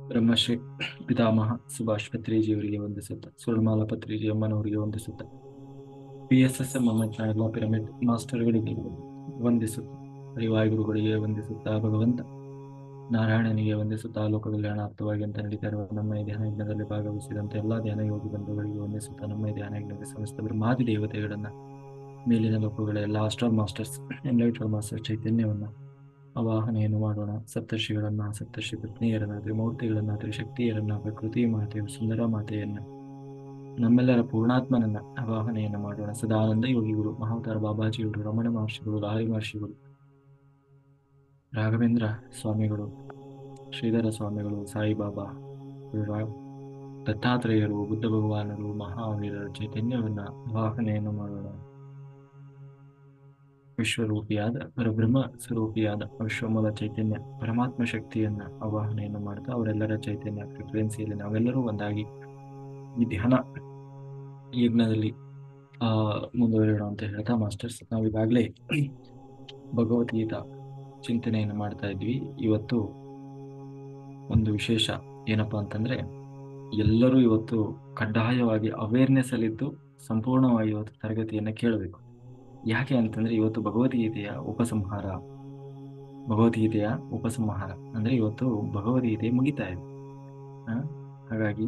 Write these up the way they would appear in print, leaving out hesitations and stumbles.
ಬ್ರಹ್ಮಶ್ರೀ ಪಿತಾಮಹ ಸುಭಾಷ್ ಪತ್ರಿಜಿಯವರಿಗೆ ವಂದಿಸುತ್ತ, ಸುರಮಾಲಾ ಪತ್ರಿಜಿ ಅಮ್ಮನವರಿಗೆ ವಂದಿಸುತ್ತ, PSSM ಮೂವ್ಮೆಂಟ್ನ ಎಲ್ಲ pyramid ಮಾಸ್ಟರ್ಗಳಿಗೆ ವಂದಿಸುತ್ತ, ಹರಿವಾಯುಗುರುಗಳಿಗೆ ವಂದಿಸುತ್ತಾ, ಭಗವಂತ ನಾರಾಯಣನಿಗೆ ವಂದಿಸುತ್ತಾ, ಲೋಕ ಕಲ್ಯಾಣಾರ್ಥವಾಗಿ ಅಂತ ನಡೀತಾ ಇರುವ ನಮ್ಮ ಈ ಧ್ಯಾನ ಯಜ್ಞದಲ್ಲಿ ಭಾಗವಹಿಸಿದಂತೆ ಎಲ್ಲ ಧ್ಯಾನ ಯೋಗಿ ಬಂಧುಗಳಿಗೆ ವಂದಿಸುತ್ತಾ, ನಮ್ಮ ಈ ಧ್ಯಾನ ಯಜ್ಞಕ್ಕೆ ಸಮಸ್ತ ಬ್ರಹ್ಮಾದಿ ದೇವತೆಗಳನ್ನ, ಮೇಲಿನ ಲೋಕಗಳ ಎಲ್ಲ ಆಸ್ಟ್ರಲ್ ಮಾಸ್ಟರ್ಸ್, ಎನ್ಲೈಟರ್ ಮಾಸ್ಟರ್ ಚೈತನ್ಯವನ್ನ ಆವಾಹನೆಯನ್ನು ಮಾಡೋಣ. ಸಪ್ತರ್ಷಿಗಳನ್ನ, ಸಪ್ತರ್ಷಿ ಪತ್ನಿಯರನ್ನ, ತ್ರಿಮೂರ್ತಿಗಳನ್ನ, ತ್ರಿಶಕ್ತಿಯರನ್ನ, ಪ್ರಕೃತಿ ಮಾತೆಯು ಸುಂದರ ಮಾತೆಯನ್ನ, ನಮ್ಮೆಲ್ಲರ ಪೂರ್ಣಾತ್ಮನನ್ನ ಆವಾಹನೆಯನ್ನು ಮಾಡೋಣ. ಸದಾನಂದ ಯೋಗಿಗಳು, ಮಹಾವತಾರ ಬಾಬಾಜಿಯವರು, ರಮಣ ಮಹರ್ಷಿಗಳು, ಲಹರಿ ಮಹರ್ಷಿಗಳು, ರಾಘವೇಂದ್ರ ಸ್ವಾಮಿಗಳು, ಶ್ರೀಧರ ಸ್ವಾಮಿಗಳು, ಸಾಯಿಬಾಬಾ, ದತ್ತಾತ್ರೇಯರು, ಬುದ್ಧ ಭಗವಾನರು, ಮಹಾವೀರರ ಚೈತನ್ಯವನ್ನ ಆವಾಹನೆಯನ್ನು ಮಾಡೋಣ. ವಿಶ್ವರೂಪಿಯಾದ ಪರಬ್ರಹ್ಮ ಸ್ವರೂಪಿಯಾದ ವಿಶ್ವಮೂಲ ಚೈತನ್ಯ ಪರಮಾತ್ಮ ಶಕ್ತಿಯನ್ನ ಆವಾಹನೆಯನ್ನು ಮಾಡ್ತಾ, ಅವರೆಲ್ಲರ ಚೈತನ್ಯ ಫ್ರೀಕ್ವೆನ್ಸಿಯಲ್ಲಿ ನಾವೆಲ್ಲರೂ ಒಂದಾಗಿ ಈ ಧ್ಯಾನ ಯಜ್ಞದಲ್ಲಿ ಮುಂದುವರಿಯೋಣ ಅಂತ ಹೇಳ್ತಾ, ಮಾಸ್ಟರ್ಸ್, ನಾವೀಗಾಗಲೇ ಭಗವದ್ಗೀತಾ ಚಿಂತನೆಯನ್ನು ಮಾಡ್ತಾ ಇದ್ವಿ. ಇವತ್ತು ಒಂದು ವಿಶೇಷ ಏನಪ್ಪಾ ಅಂತಂದ್ರೆ, ಎಲ್ಲರೂ ಇವತ್ತು ಕಡ್ಡಾಯವಾಗಿ ಅವೇರ್ನೆಸ್ ಅಲ್ಲಿದ್ದು ಸಂಪೂರ್ಣವಾಗಿ ಇವತ್ತು ತರಗತಿಯನ್ನ ಕೇಳಬೇಕು. ಯಾಕೆ ಅಂತಂದ್ರೆ, ಇವತ್ತು ಭಗವದ್ಗೀತೆಯ ಉಪಸಂಹಾರ ಅಂದ್ರೆ ಇವತ್ತು ಭಗವದ್ಗೀತೆ ಮುಗಿತಾ ಇದೆ. ಹಾಗಾಗಿ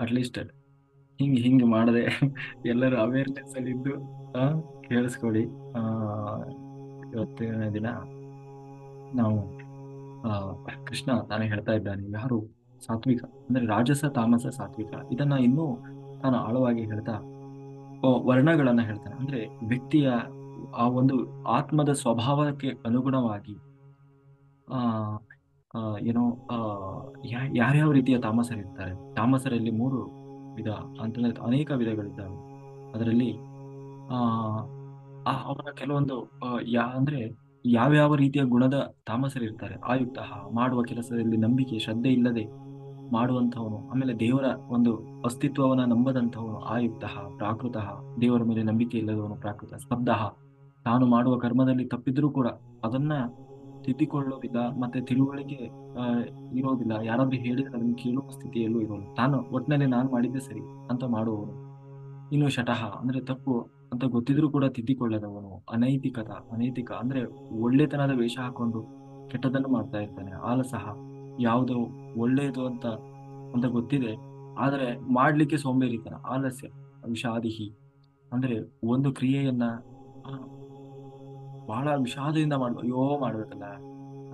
ಅಟ್ಲೀಸ್ಟ್ ಹಿಂಗೆ ಮಾಡದೆ ಎಲ್ಲರೂ ಅವೇರ್ನೆಸ್ ಅಲ್ಲಿದ್ದು ಕೇಳಿಸ್ಕೊಳ್ಳಿ. ಇವತ್ತಿನ ದಿನ ನಾವು ಕೃಷ್ಣ ತಾನೇ ಹೇಳ್ತಾ ಇದ್ದಾನೆ, ಯಾರು ಸಾತ್ವಿಕ ಅಂದ್ರೆ ರಾಜಸ, ತಾಮಸ, ಸಾತ್ವಿಕ, ಇದನ್ನ ಇನ್ನೂ ತಾನು ಆಳವಾಗಿ ಹೇಳ್ತಾ ವರ್ಣಗಳನ್ನ ಹೇಳ್ತಾನೆ. ಅಂದ್ರೆ ವ್ಯಕ್ತಿಯ ಆ ಒಂದು ಆತ್ಮದ ಸ್ವಭಾವಕ್ಕೆ ಅನುಗುಣವಾಗಿ ಆ ಆ, ಏನೋ ಆ ಯಾರ್ಯಾವ ರೀತಿಯ ತಾಮಸರಿರ್ತಾರೆ. ತಾಮಸರಲ್ಲಿ 3 ವಿಧ ಅಂತಂದ್ರೆ ಅನೇಕ ವಿಧಗಳಿದ್ದಾವೆ. ಅದರಲ್ಲಿ ಆ ಅವರ ಕೆಲವೊಂದು ಅಂದ್ರೆ ಯಾವ್ಯಾವ ರೀತಿಯ ಗುಣದ ತಾಮಸರಿರ್ತಾರೆ. ಆಯುಕ್ತ, ಮಾಡುವ ಕೆಲಸದಲ್ಲಿ ನಂಬಿಕೆ ಶ್ರದ್ಧೆ ಇಲ್ಲದೆ ಮಾಡುವಂಥವನು. ಆಮೇಲೆ ದೇವರ ಒಂದು ಅಸ್ತಿತ್ವವನ್ನ ನಂಬದಂಥವನು ಆಯುಕ್ತ. ಪ್ರಾಕೃತ, ದೇವರ ಮೇಲೆ ನಂಬಿಕೆ ಇಲ್ಲದವನು ಪ್ರಾಕೃತ. ಸ್ತಬ್ಧ, ತಾನು ಮಾಡುವ ಕರ್ಮದಲ್ಲಿ ತಪ್ಪಿದ್ರೂ ಕೂಡ ಅದನ್ನ ತಿದ್ದಿಕೊಳ್ಳೋದಿಲ್ಲ, ಮತ್ತೆ ತಿಳುವಳಿಕೆ ಇರೋದಿಲ್ಲ. ಯಾರಾದ್ರೂ ಹೇಳಿದ್ರೆ ಅದನ್ನ ಕೇಳುವ ಸ್ಥಿತಿಯಲ್ಲೂ ಇರೋಲ್ಲ. ತಾನು ಒಟ್ಟಿನಲ್ಲಿ ನಾನು ಮಾಡಿದ್ದೆ ಸರಿ ಅಂತ ಮಾಡುವವನು. ಇನ್ನು ಶಟಹ ಅಂದ್ರೆ ತಪ್ಪು ಅಂತ ಗೊತ್ತಿದ್ರೂ ಕೂಡ ತಿದ್ದಿಕೊಳ್ಳದವನು. ಅನೈತಿಕ ಅಂದ್ರೆ ಒಳ್ಳೆತನದ ವೇಷ ಹಾಕೊಂಡು ಕೆಟ್ಟದನ್ನು ಮಾಡ್ತಾ ಇರ್ತಾನೆ. ಆಲಸಹ, ಯಾವುದು ಒಳ್ಳೆಯದು ಅಂತ ಗೊತ್ತಿದೆ ಆದ್ರೆ ಮಾಡ್ಲಿಕ್ಕೆ ಸೋಂಬೇರಿತನ, ಆಲಸ್ಯ. ವಿಷಾದಿಹಿ ಅಂದ್ರೆ ಒಂದು ಕ್ರಿಯೆಯನ್ನ ಬಹಳ ವಿಷಾದದಿಂದ ಅಯ್ಯೋ ಮಾಡ್ಬೇಕಲ್ಲ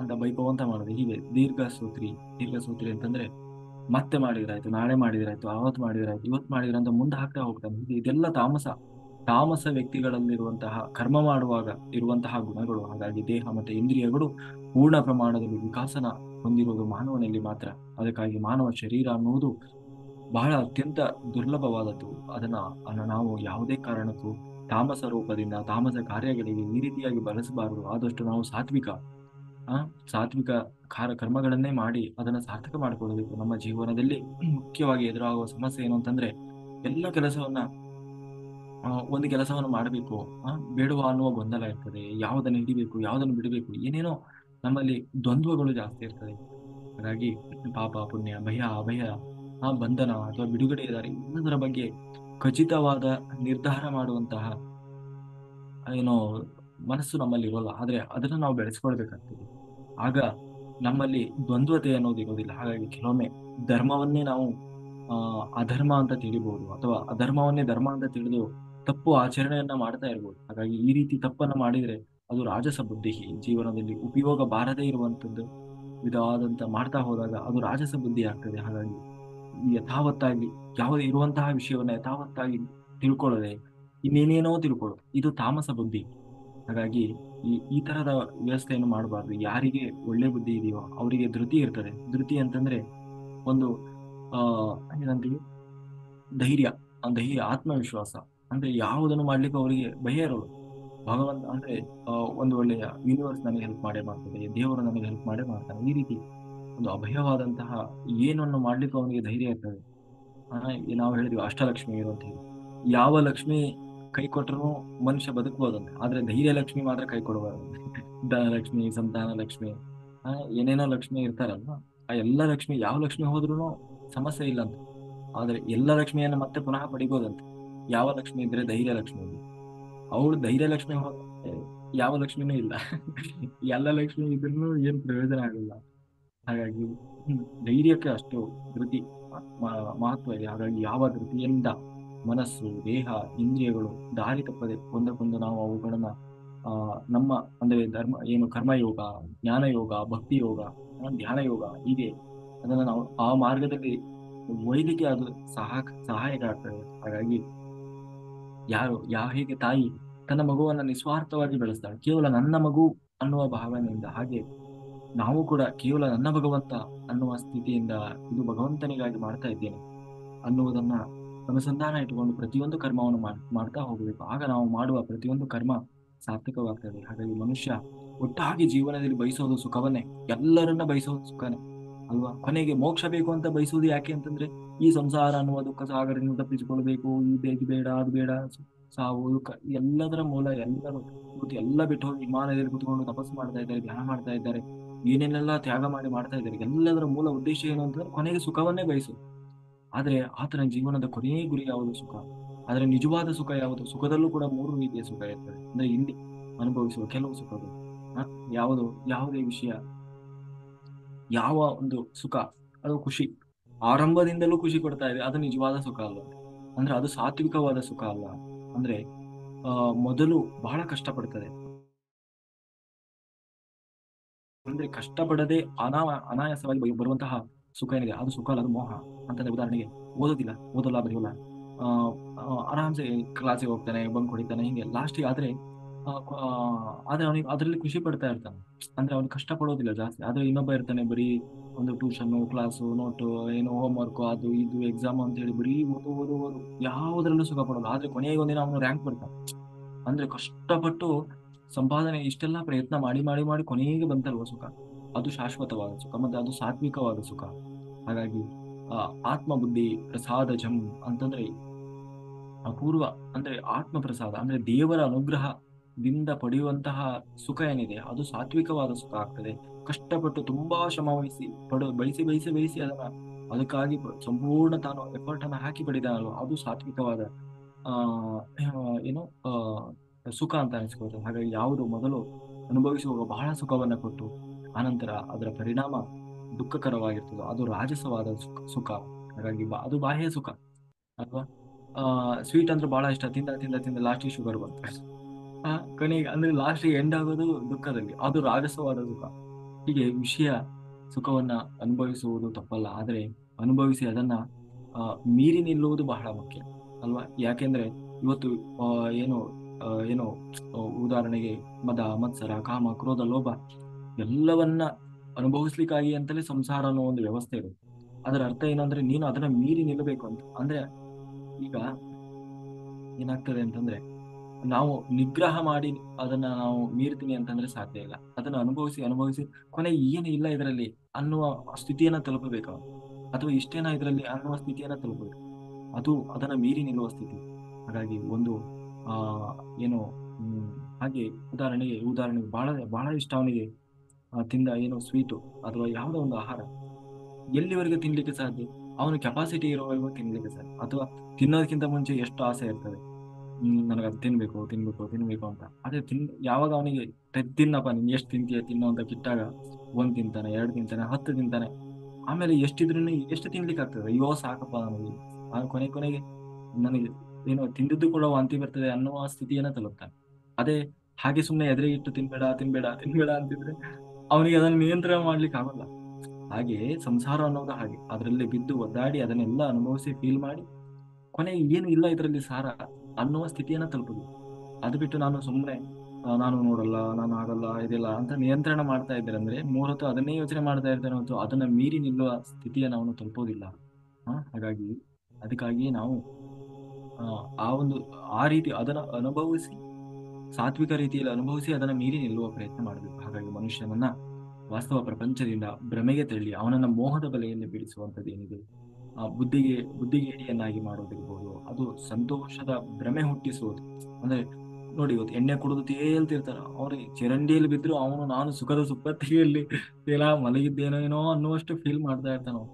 ಅಂತ ಬೈಕೋವಂತ ಮಾಡೋದು. ಹೀಗೆ ದೀರ್ಘ ಸೂತ್ರಿ ಅಂತಂದ್ರೆ ಮತ್ತೆ ಮಾಡಿದ್ರಾಯ್ತು, ನಾಳೆ ಮಾಡಿದ್ರಾಯ್ತು, ಆವತ್ತು ಮಾಡಿದ್ರಾಯ್ತು, ಇವತ್ತು ಮಾಡಿದ್ರ ಅಂತ ಮುಂದೆ ಹಾಕ್ತಾ ಹೋಗ್ತಾನೆ. ಇದೆಲ್ಲ ತಾಮಸ ವ್ಯಕ್ತಿಗಳಲ್ಲಿರುವಂತಹ ಕರ್ಮ ಮಾಡುವಾಗ ಇರುವಂತಹ ಗುಣಗಳು. ಹಾಗಾಗಿ ದೇಹ ಮತ್ತೆ ಇಂದ್ರಿಯಗಳು ಪೂರ್ಣ ಪ್ರಮಾಣದಲ್ಲಿ ವಿಕಾಸನ ಹೊಂದಿರುವುದು ಮಾನವನಲ್ಲಿ ಮಾತ್ರ. ಅದಕ್ಕಾಗಿ ಮಾನವ ಶರೀರ ಅನ್ನುವುದು ಬಹಳ ಅತ್ಯಂತ ದುರ್ಲಭವಾದದ್ದು. ಅದನ್ನ ನಾವು ಯಾವುದೇ ಕಾರಣಕ್ಕೂ ತಾಮಸ ರೂಪದಿಂದ, ತಾಮಸ ಕಾರ್ಯಗಳಿಗೆ ಈ ರೀತಿಯಾಗಿ ಬಳಸಬಾರದು. ಆದಷ್ಟು ನಾವು ಸಾತ್ವಿಕ ಕರ್ಮಗಳನ್ನೇ ಮಾಡಿ ಅದನ್ನ ಸಾರ್ಥಕ ಮಾಡಿಕೊಳ್ಳಬೇಕು. ನಮ್ಮ ಜೀವನದಲ್ಲಿ ಮುಖ್ಯವಾಗಿ ಎದುರಾಗುವ ಸಮಸ್ಯೆ ಏನು ಅಂತಂದ್ರೆ, ಎಲ್ಲ ಒಂದು ಕೆಲಸವನ್ನು ಮಾಡಬೇಕು, ಬೇಡುವ ಅನ್ನುವ ಗೊಂದಲ ಇರ್ತದೆ. ಯಾವುದನ್ನು ಹಿಡಿಬೇಕು, ಯಾವುದನ್ನು ಬಿಡಬೇಕು, ಏನೇನೋ ನಮ್ಮಲ್ಲಿ ದ್ವಂದ್ವಗಳು ಜಾಸ್ತಿ ಇರ್ತದೆ. ಹಾಗಾಗಿ ಪಾಪ ಪುಣ್ಯ, ಭಯ ಅಭಯ, ಬಂಧನ ಅಥವಾ ಬಿಡುಗಡೆ ದಾರಿ, ಎಲ್ಲದರ ಬಗ್ಗೆ ಖಚಿತವಾದ ನಿರ್ಧಾರ ಮಾಡುವಂತಹ ಏನೋ ಮನಸ್ಸು ನಮ್ಮಲ್ಲಿ ಇರೋಲ್ಲ. ಆದ್ರೆ ಅದನ್ನ ನಾವು ಬೆಳೆಸ್ಕೊಳ್ಬೇಕಾಗ್ತದೆ. ಆಗ ನಮ್ಮಲ್ಲಿ ದ್ವಂದ್ವತೆ ಅನ್ನೋದು ಇರೋದಿಲ್ಲ. ಹಾಗಾಗಿ ಕೆಲವೊಮ್ಮೆ ಧರ್ಮವನ್ನೇ ನಾವು ಅಧರ್ಮ ಅಂತ ತಿಳಿಬಹುದು, ಅಥವಾ ಅಧರ್ಮವನ್ನೇ ಧರ್ಮ ಅಂತ ತಿಳಿದು ತಪ್ಪು ಆಚರಣೆಯನ್ನ ಮಾಡ್ತಾ ಇರ್ಬೋದು. ಹಾಗಾಗಿ ಈ ರೀತಿ ತಪ್ಪನ್ನ ಮಾಡಿದ್ರೆ ಅದು ರಾಜಸ ಬುದ್ಧಿ. ಜೀವನದಲ್ಲಿ ಉಪಯೋಗ ಬಾರದೇ ಇರುವಂತದ್ದು ವಿಧವಾದಂತ ಮಾಡ್ತಾ ಹೋದಾಗ ಅದು ರಾಜಸ ಬುದ್ಧಿ ಆಗ್ತದೆ. ಹಾಗಾಗಿ ಯಥಾವತ್ತಾಗಿ ಯಾವುದೇ ಇರುವಂತಹ ವಿಷಯವನ್ನ ಯಥಾವತ್ತಾಗಿ ತಿಳ್ಕೊಳ್ಳದೆ ಇನ್ನೇನೇನೋ ತಿಳ್ಕೊಳ್ಳೋದು, ಇದು ತಾಮಸ ಬುದ್ಧಿ. ಹಾಗಾಗಿ ಈ ತರದ ವ್ಯವಸ್ಥೆಯನ್ನು ಮಾಡಬಾರ್ದು. ಯಾರಿಗೆ ಒಳ್ಳೆ ಬುದ್ಧಿ ಇದೆಯೋ ಅವರಿಗೆ ಧೃತಿ ಇರ್ತದೆ. ಧೃತಿ ಅಂತಂದ್ರೆ ಒಂದು ಏನಂತೀವಿ, ಧೈರ್ಯ, ಆತ್ಮವಿಶ್ವಾಸ. ಅಂದ್ರೆ ಯಾವುದನ್ನು ಮಾಡ್ಲಿಕ್ಕೆ ಅವರಿಗೆ ಭಯ ಇರೋದು. ಭಗವಂತ ಅಂದ್ರೆ ಒಂದು ಒಳ್ಳೆಯ ಯೂನಿವರ್ಸ್ ನನಗೆ ಹೆಲ್ಪ್ ಮಾಡೇ ಮಾಡ್ತದೆ, ದೇವರು ನನಗೆ ಹೆಲ್ಪ್ ಮಾಡೇ ಮಾಡ್ತಾನೆ. ಈ ರೀತಿ ಒಂದು ಅಭಯವಾದಂತಹ ಏನನ್ನು ಮಾಡ್ಲಿಕ್ಕೆ ಅವನಿಗೆ ಧೈರ್ಯ ಇರ್ತದೆ. ನಾವು ಹೇಳಿದ್ವಿ ಅಷ್ಟಲಕ್ಷ್ಮಿ ಅಂತ ಹೇಳಿ. ಯಾವ ಲಕ್ಷ್ಮಿ ಕೈ ಕೊಟ್ಟರು ಮನುಷ್ಯ ಬದುಕಬಹುದಂತೆ, ಆದ್ರೆ ಧೈರ್ಯ ಲಕ್ಷ್ಮಿ ಮಾತ್ರ ಕೈ ಕೊಡಬಾರದು. ಧನಲಕ್ಷ್ಮಿ, ಸಂತಾನ ಲಕ್ಷ್ಮಿ, ಏನೇನೋ ಲಕ್ಷ್ಮಿ ಇರ್ತಾರಲ್ವಾ, ಆ ಎಲ್ಲ ಲಕ್ಷ್ಮಿ, ಯಾವ ಲಕ್ಷ್ಮಿ ಹೋದ್ರೂ ಸಮಸ್ಯೆ ಇಲ್ಲ ಅಂತ. ಆದ್ರೆ ಎಲ್ಲ ಲಕ್ಷ್ಮಿಯನ್ನ ಮತ್ತೆ ಪುನಃ ಪಡಿಬೋದಂತೆ. ಯಾವ ಲಕ್ಷ್ಮಿ ಇದ್ರೆ ಧೈರ್ಯ ಲಕ್ಷ್ಮಿ ಇದೆ. ಅವಳು ಧೈರ್ಯ ಲಕ್ಷ್ಮಿ ಯಾವ ಲಕ್ಷ್ಮಿನೂ ಇಲ್ಲ. ಎಲ್ಲ ಲಕ್ಷ್ಮಿ ಇದ್ರೂ ಏನ್ ಪ್ರಯೋಜನ ಆಗಲ್ಲ. ಹಾಗಾಗಿ ಧೈರ್ಯಕ್ಕೆ ಅಷ್ಟು ಧೃತಿ ಮಹತ್ವ ಇದೆ. ಹಾಗಾಗಿ ಯಾವ ಧೃತಿಯಿಂದ ಮನಸ್ಸು, ದೇಹ, ಇಂದ್ರಿಯಗಳು ದಾರಿ ತಪ್ಪದೆ ಒಂದಕ್ಕೊಂದು ನಾವು ಅವುಗಳನ್ನ ನಮ್ಮ ಅಂದ್ರೆ ಧರ್ಮ ಏನು ಕರ್ಮಯೋಗ, ಜ್ಞಾನ ಯೋಗ, ಭಕ್ತಿ ಯೋಗ, ಧ್ಯಾನ ಯೋಗ, ಹೀಗೆ ಅದನ್ನ ನಾವು ಆ ಮಾರ್ಗದಲ್ಲಿ ಒಯ್ಲಿಕ್ಕೆ ಅದು ಸಹಾಯಕ ಆಗ್ತದೆ. ಹಾಗಾಗಿ ಹೇಗೆ ತಾಯಿ ತನ್ನ ಮಗುವನ್ನ ನಿಸ್ವಾರ್ಥವಾಗಿ ಬೆಳೆಸ್ತಾಳೆ ಕೇವಲ ನನ್ನ ಮಗು ಅನ್ನುವ ಭಾವನೆಯಿಂದ, ಹಾಗೆ ನಾವು ಕೂಡ ಕೇವಲ ನನ್ನ ಭಗವಂತ ಅನ್ನುವ ಸ್ಥಿತಿಯಿಂದ ಇದು ಭಗವಂತನಿಗಾಗಿ ಮಾಡ್ತಾ ಇದ್ದೇನೆ ಅನ್ನುವುದನ್ನ ಅನುಸಂಧಾನ ಇಟ್ಟುಕೊಂಡು ಪ್ರತಿಯೊಂದು ಕರ್ಮವನ್ನು ಮಾಡ್ತಾ ಹೋಗಬೇಕು. ಆಗ ನಾವು ಮಾಡುವ ಪ್ರತಿಯೊಂದು ಕರ್ಮ ಸಾರ್ಥಕವಾಗ್ತದೆ. ಹಾಗಾಗಿ ಮನುಷ್ಯ ಒಟ್ಟಾಗಿ ಜೀವನದಲ್ಲಿ ಬಯಸೋದು ಸುಖವನ್ನೇ, ಎಲ್ಲರನ್ನ ಬಯಸೋದು ಸುಖನೇ ಅಲ್ವಾ. ಕೊನೆಗೆ ಮೋಕ್ಷ ಬೇಕು ಅಂತ ಬಯಸುವುದು ಯಾಕೆ ಅಂತಂದ್ರೆ, ಈ ಸಂಸಾರ ಅನ್ನುವ ದುಃಖ ಸಾಗರದಿಂದ ತಪ್ಪಿಸಿಕೊಳ್ಬೇಕು, ಇದು ಬೇಡ ಅದು ಬೇಡ, ಸಾವು ದುಃಖ ಎಲ್ಲದರ ಮೂಲ ಎಲ್ಲರೂ ಇವತ್ತು ಎಲ್ಲ ಬಿಟ್ಟು ಹೋಗಿ ಹಿಮಾಲಯದಲ್ಲಿ ಕುತ್ಕೊಂಡು ತಪಸ್ಸು ಮಾಡ್ತಾ ಇದ್ದಾರೆ, ಧ್ಯಾನ ಮಾಡ್ತಾ ಇದ್ದಾರೆ, ಏನೇನೆಲ್ಲ ತ್ಯಾಗ ಮಾಡಿ ಮಾಡ್ತಾ ಇದ್ದಾರೆ. ಎಲ್ಲದರ ಮೂಲ ಉದ್ದೇಶ ಏನು ಅಂತಂದ್ರೆ ಕೊನೆಗೆ ಸುಖವನ್ನೇ ಬಯಸು. ಆದ್ರೆ ಆತನ ಜೀವನದ ಕೊನೆಯ ಗುರಿ ಯಾವುದು? ಸುಖ. ಆದ್ರೆ ನಿಜವಾದ ಸುಖ ಯಾವುದು? ಸುಖದಲ್ಲೂ ಕೂಡ ಮೂರು ರೀತಿಯ ಸುಖ ಇರ್ತದೆ. ಅಂದ್ರೆ ಇಲ್ಲಿ ಅನುಭವಿಸುವ ಕೆಲವು ಸುಖಗಳು ಯಾವುದು, ಯಾವುದೇ ವಿಷಯ, ಯಾವ ಒಂದು ಸುಖ ಅದು ಖುಷಿ ಆರಂಭದಿಂದಲೂ ಖುಷಿ ಕೊಡ್ತಾ ಇದೆ, ಅದು ನಿಜವಾದ ಸುಖ ಅಲ್ಲ. ಅಂದ್ರೆ ಅದು ಸಾತ್ವಿಕವಾದ ಸುಖ ಅಲ್ಲ. ಅಂದ್ರೆ ಮೊದಲು ಬಹಳ ಕಷ್ಟಪಡ್ತದೆ, ಅಂದ್ರೆ ಕಷ್ಟಪಡದೆ ಅನಾಯಾಸವಾಗಿ ಬರುವಂತಹ ಸುಖ ಏನಿದೆ ಅದು ಸುಖ ಅಲ್ಲ, ಅದು ಮೋಹ. ಅಂತಂದ್ರೆ ಉದಾಹರಣೆಗೆ ಓದಲ್ಲ ಬರೆಯೋಲ್ಲ, ಆ ಆರಾಮ್ಸೆ ಕ್ಲಾಸಿಗೆ ಹೋಗ್ತಾನೆ, ಬಂಕ್ ಹೊಡಿತಾನೆ, ಹಿಂಗೆ ಲಾಸ್ಟಿಗೆ ಆದ್ರೆ ಅವನಿಗೆ ಅದರಲ್ಲಿ ಖುಷಿ ಪಡ್ತಾ ಇರ್ತಾನೆ. ಅಂದ್ರೆ ಅವ್ನು ಕಷ್ಟ ಪಡೋದಿಲ್ಲ ಜಾಸ್ತಿ. ಆದ್ರೆ ಇನ್ನೊಬ್ಬ ಇರ್ತಾನೆ, ಬರೀ ಒಂದು ಟ್ಯೂಷನ್ ಕ್ಲಾಸು ನೋಟು ಏನು ಹೋಮ್ ವರ್ಕ್ ಅದು ಇದು ಎಕ್ಸಾಮ್ ಅಂತ ಹೇಳಿ ಬರೀ ಓದು ಓದು ಓದು, ಯಾವುದ್ರಲ್ಲೂ ಸುಖ ಪಡೋಲ್ಲ. ಆದ್ರೆ ಕೊನೆಗೆ ಒಂದಿನ ಅವನು ರ್ಯಾಂಕ್ ಬರ್ತಾನೆ. ಅಂದ್ರೆ ಕಷ್ಟಪಟ್ಟು ಸಂಪಾದನೆ ಇಷ್ಟೆಲ್ಲ ಪ್ರಯತ್ನ ಮಾಡಿ ಮಾಡಿ ಮಾಡಿ ಕೊನೆಗೆ ಬಂತಲ್ವ ಸುಖ, ಅದು ಶಾಶ್ವತವಾದ ಸುಖ, ಮತ್ತೆ ಅದು ಸಾತ್ವಿಕವಾದ ಸುಖ. ಹಾಗಾಗಿ ಆತ್ಮ ಬುದ್ಧಿ ಪ್ರಸಾದ ಜಂ ಅಂತಂದ್ರೆ ಅಪೂರ್ವ, ಅಂದ್ರೆ ಆತ್ಮ ಪ್ರಸಾದ ಅಂದ್ರೆ ದೇವರ ಅನುಗ್ರಹದಿಂದ ಪಡೆಯುವಂತಹ ಸುಖ ಏನಿದೆ ಅದು ಸಾತ್ವಿಕವಾದ ಸುಖ ಆಗ್ತದೆ. ಕಷ್ಟಪಟ್ಟು ತುಂಬಾ ಶ್ರಮ ವಹಿಸಿ ಬಯಸಿ ಬಯಸಿ ಬಯಸಿ ಅದಕ್ಕಾಗಿ ಸಂಪೂರ್ಣ ತಾನು ಎಫರ್ಟ್ ಅನ್ನು ಹಾಕಿ ಪಡೆದಾನಲ್ವ, ಅದು ಸಾತ್ವಿಕವಾದ ಆ ಏನು ಸುಖ ಅಂತ ಅನಿಸ್ಕೊಳ್ತದೆ. ಹಾಗಾಗಿ ಯಾವುದು ಮೊದಲು ಅನುಭವಿಸುವಾಗ ಬಹಳ ಸುಖವನ್ನ ಕೊಟ್ಟು ಆನಂತರ ಅದರ ಪರಿಣಾಮ ದುಃಖಕರವಾಗಿರ್ತದೋ ಅದು ರಾಜಸವಾದ ಸುಖ. ಹಾಗಾಗಿ ಅದು ಬಾಹ್ಯ ಸುಖ ಅಲ್ವಾ. ಸ್ವೀಟ್ ಅಂದ್ರೆ ಬಹಳ ಇಷ್ಟ, ತಿಂದ ತಿಂದ ತಿಂದ ಲಾಸ್ಟಿಗೆ ಶುಗರ್ ಬಂತು. ಕೊನೆಗೆ ಅಂದ್ರೆ ಲಾಸ್ಟಿಗೆ ಎಂಡ್ ಆಗೋದು ದುಃಖದಲ್ಲಿ, ಅದು ರಾಜಸವಾದ ಸುಖ. ಹೀಗೆ ವಿಷಯ ಸುಖವನ್ನ ಅನುಭವಿಸುವುದು ತಪ್ಪಲ್ಲ, ಆದ್ರೆ ಅನುಭವಿಸಿ ಅದನ್ನ ಮೀರಿ ನಿಲ್ಲುವುದು ಬಹಳ ಮುಖ್ಯ ಅಲ್ವಾ. ಯಾಕೆಂದ್ರೆ ಇವತ್ತು ಆ, ಏನು ಏನು ಉದಾಹರಣೆಗೆ ಮದ ಮತ್ಸರ ಕಾಮ ಕ್ರೋಧ ಲೋಭ ಎಲ್ಲವನ್ನ ಅನುಭವಿಸ್ಲಿಕ್ಕಾಗಿ ಅಂತಲೇ ಸಂಸಾರ ಅನ್ನೋ ಒಂದು ವ್ಯವಸ್ಥೆ ಇದೆ. ಅದರ ಅರ್ಥ ಏನಂದ್ರೆ ನೀನು ಅದನ್ನ ಮೀರಿ ನಿಲ್ಲಬೇಕು ಅಂತ. ಅಂದ್ರೆ ಈಗ ಏನಾಗ್ತದೆ ಅಂತಂದ್ರೆ ನಾವು ನಿಗ್ರಹ ಮಾಡಿ ಅದನ್ನ ನಾವು ಮೀರ್ತೀನಿ ಅಂತಂದ್ರೆ ಸಾಧ್ಯ ಇಲ್ಲ. ಅದನ್ನ ಅನುಭವಿಸಿ ಅನುಭವಿಸಿ ಕೊನೆಗೆ ಏನು ಇಲ್ಲ ಇದರಲ್ಲಿ ಅನ್ನುವ ಸ್ಥಿತಿಯನ್ನ ತಲುಪಬೇಕು ಅವನು. ಅಥವಾ ಇಷ್ಟೇನ ಇದರಲ್ಲಿ ಅನ್ನುವ ಸ್ಥಿತಿಯನ್ನ ತಲುಪಬೇಕು, ಅದು ಅದನ್ನ ಮೀರಿ ನಿಲ್ಲುವ ಸ್ಥಿತಿ. ಹಾಗಾಗಿ ಒಂದು ಆ ಏನು ಹ್ಮ್ ಹಾಗೆ ಉದಾಹರಣೆಗೆ ಬಹಳ ಬಹಳ ಇಷ್ಟ ಅವನಿಗೆ ತಿಂದ ಏನು ಸ್ವೀಟು ಅಥವಾ ಯಾವುದೋ ಒಂದು ಆಹಾರ ಎಲ್ಲಿವರೆಗೆ ತಿನ್ಲಿಕ್ಕೆ ಸಾಧ್ಯ, ಅವನ ಕೆಪಾಸಿಟಿ ಇರುವವರೆಗೂ ತಿನ್ಲಿಕ್ಕೆ ಸಾಧ್ಯ. ಅಥವಾ ತಿನ್ನೋದಕ್ಕಿಂತ ಮುಂಚೆ ಎಷ್ಟು ಆಸೆ ಇರ್ತದೆ, ನನಗೆ ಅದು ತಿನ್ಬೇಕು ತಿನ್ಬೇಕು ತಿನ್ಬೇಕು ಅಂತ. ಅದೇ ಯಾವಾಗ ಅವನಿಗೆ ತಿನ್ನಪ್ಪ ನೀನ್ ಎಷ್ಟು ತಿಂತೀಯ ತಿನ್ನು ಅಂತ ಕಿಟ್ಟಾಗ ಒಂದ್ ತಿಂತಾನೆ, ಎರಡು ತಿಂತಾನೆ, 10 ತಿಂತಾನೆ. ಆಮೇಲೆ ಎಷ್ಟಿದ್ರು ಎಷ್ಟು ತಿನ್ಲಿಕ್ಕೆ ಆಗ್ತದೆ, ಅಯ್ಯೋ ಸಾಕಪ್ಪ ನನಗೆ, ಕೊನೆಗೆ ನನಗೆ ಏನೋ ತಿಂದಿದ್ದು ಕೂಡ ವಾಂತಿ ಬರ್ತದೆ ಅನ್ನುವ ಸ್ಥಿತಿಯನ್ನ ತಲುಪ್ತಾನೆ. ಅದೇ ಹಾಗೆ ಸುಮ್ಮನೆ ಎದುರು ಇಟ್ಟು ತಿನ್ಬೇಡ ತಿನ್ಬೇಡ ತಿನ್ಬೇಡ ಅಂತಿದ್ರೆ ಅವನಿಗೆ ಅದನ್ನ ನಿಯಂತ್ರಣ ಮಾಡ್ಲಿಕ್ಕೆ ಆಗಲ್ಲ. ಹಾಗೆ ಸಂಸಾರ ಅನ್ನೋದು ಹಾಗೆ, ಅದರಲ್ಲಿ ಬಿದ್ದು ಒದ್ದಾಡಿ ಅದನ್ನೆಲ್ಲ ಅನುಭವಿಸಿ ಫೀಲ್ ಮಾಡಿ ಕೊನೆಗೆ ಏನು ಇಲ್ಲ ಇದರಲ್ಲಿ ಸಾರ ಅನ್ನುವ ಸ್ಥಿತಿಯನ್ನ ತಲುಪುದು. ಅದು ಬಿಟ್ಟು ನಾನು ಸುಮ್ಮನೆ ನಾನು ನೋಡಲ್ಲ ನಾನು ಆಗಲ್ಲ ಇದಿಲ್ಲ ಅಂತ ನಿಯಂತ್ರಣ ಮಾಡ್ತಾ ಇದ್ದಾರೆ ಅಂದ್ರೆ ಮೂಲತಃ ಅದನ್ನೇ ಯೋಚನೆ ಮಾಡ್ತಾ ಇರ್ತಾನೆ ಹೊರತು ಅದನ್ನ ಮೀರಿ ನಿಲ್ಲುವ ಸ್ಥಿತಿಯನ್ನು ಅವನು ತಲುಪೋದಿಲ್ಲ. ಹಾಗಾಗಿ ಅದಕ್ಕಾಗಿಯೇ ನಾವು ಆ ಆ ಒಂದು ಆ ರೀತಿ ಅದನ್ನ ಅನುಭವಿಸಿ ಸಾತ್ವಿಕ ರೀತಿಯಲ್ಲಿ ಅನುಭವಿಸಿ ಅದನ್ನ ಮೀರಿ ನಿಲ್ಲುವ ಪ್ರಯತ್ನ ಮಾಡಬೇಕು. ಹಾಗಾಗಿ ಮನುಷ್ಯನನ್ನ ವಾಸ್ತವ ಪ್ರಪಂಚದಿಂದ ಭ್ರಮೆಗೆ ತಳ್ಳಿ ಅವನನ್ನ ಮೋಹದ ಬಲೆಯಲ್ಲಿ ಬೀಳಿಸುವಂಥದ್ದು ಏನಿದೆ, ಬುದ್ಧಿಗೆ ಎಡೆಯನ್ನಾಗಿ ಮಾಡೋದಿರ್ಬೋದು, ಅದು ಸಂತೋಷದ ಭ್ರಮೆ ಹುಟ್ಟಿಸುವುದು. ಅಂದ್ರೆ ನೋಡಿ ಇವತ್ತು ಎಣ್ಣೆ ಕುಡಿದು ತೇಲ್ತಿರ್ತಾರ, ಅವ್ರಿಗೆ ಚರಂಡಿಯಲ್ಲಿ ಬಿದ್ರು ಅವನು ನಾನು ಸುಖದ ಸುಪ್ಪತ್ತಿಗೆಯಲ್ಲಿ ತೇಲ ಮಲಗಿದ್ದೇನೋ ಏನೋ ಅನ್ನುವಷ್ಟು ಫೀಲ್ ಮಾಡ್ತಾ ಇರ್ತಾನ ಅವ್ನು.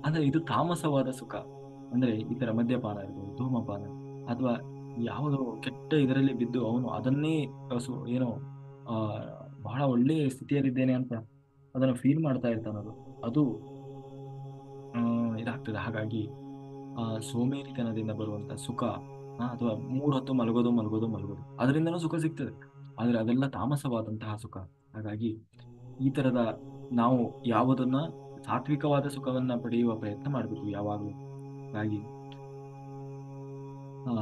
ಅಂದ್ರೆ ಇದು ತಾಮಸವಾದ ಸುಖ. ಅಂದ್ರೆ ಈ ತರ ಮದ್ಯಪಾನ ಇರ್ಬೋದು, ಧೂಮಪಾನ, ಅಥವಾ ಯಾವುದೋ ಕೆಟ್ಟ ಇದರಲ್ಲಿ ಬಿದ್ದು ಅವನು ಅದನ್ನೇ ಏನೋ ಆ ಬಹಳ ಒಳ್ಳೆ ಸ್ಥಿತಿಯಲ್ಲಿದ್ದೇನೆ ಅಂತ ಅದನ್ನು ಫೀಲ್ ಮಾಡ್ತಾ ಇರ್ತಾನದು. ಅದು ಆ ಇದಾಗ್ತದೆ. ಹಾಗಾಗಿ ಸೋಮೇರಿತನದಿಂದ ಬರುವಂತ ಸುಖ, ಅಥವಾ 3 ಹೊತ್ತು ಮಲಗೋದು ಮಲಗೋದು ಮಲಗೋದು, ಅದರಿಂದನೂ ಸುಖ ಸಿಗ್ತದೆ. ಆದ್ರೆ ಅದೆಲ್ಲ ತಾಮಸವಾದಂತಹ ಸುಖ. ಹಾಗಾಗಿ ಈ ತರದ ನಾವು ಯಾವುದನ್ನ ಸಾತ್ವಿಕವಾದ ಸುಖವನ್ನ ಪಡೆಯುವ ಪ್ರಯತ್ನ ಮಾಡಬೇಕು ಯಾವಾಗಲೂ. ಹಾಗಾಗಿ ಆ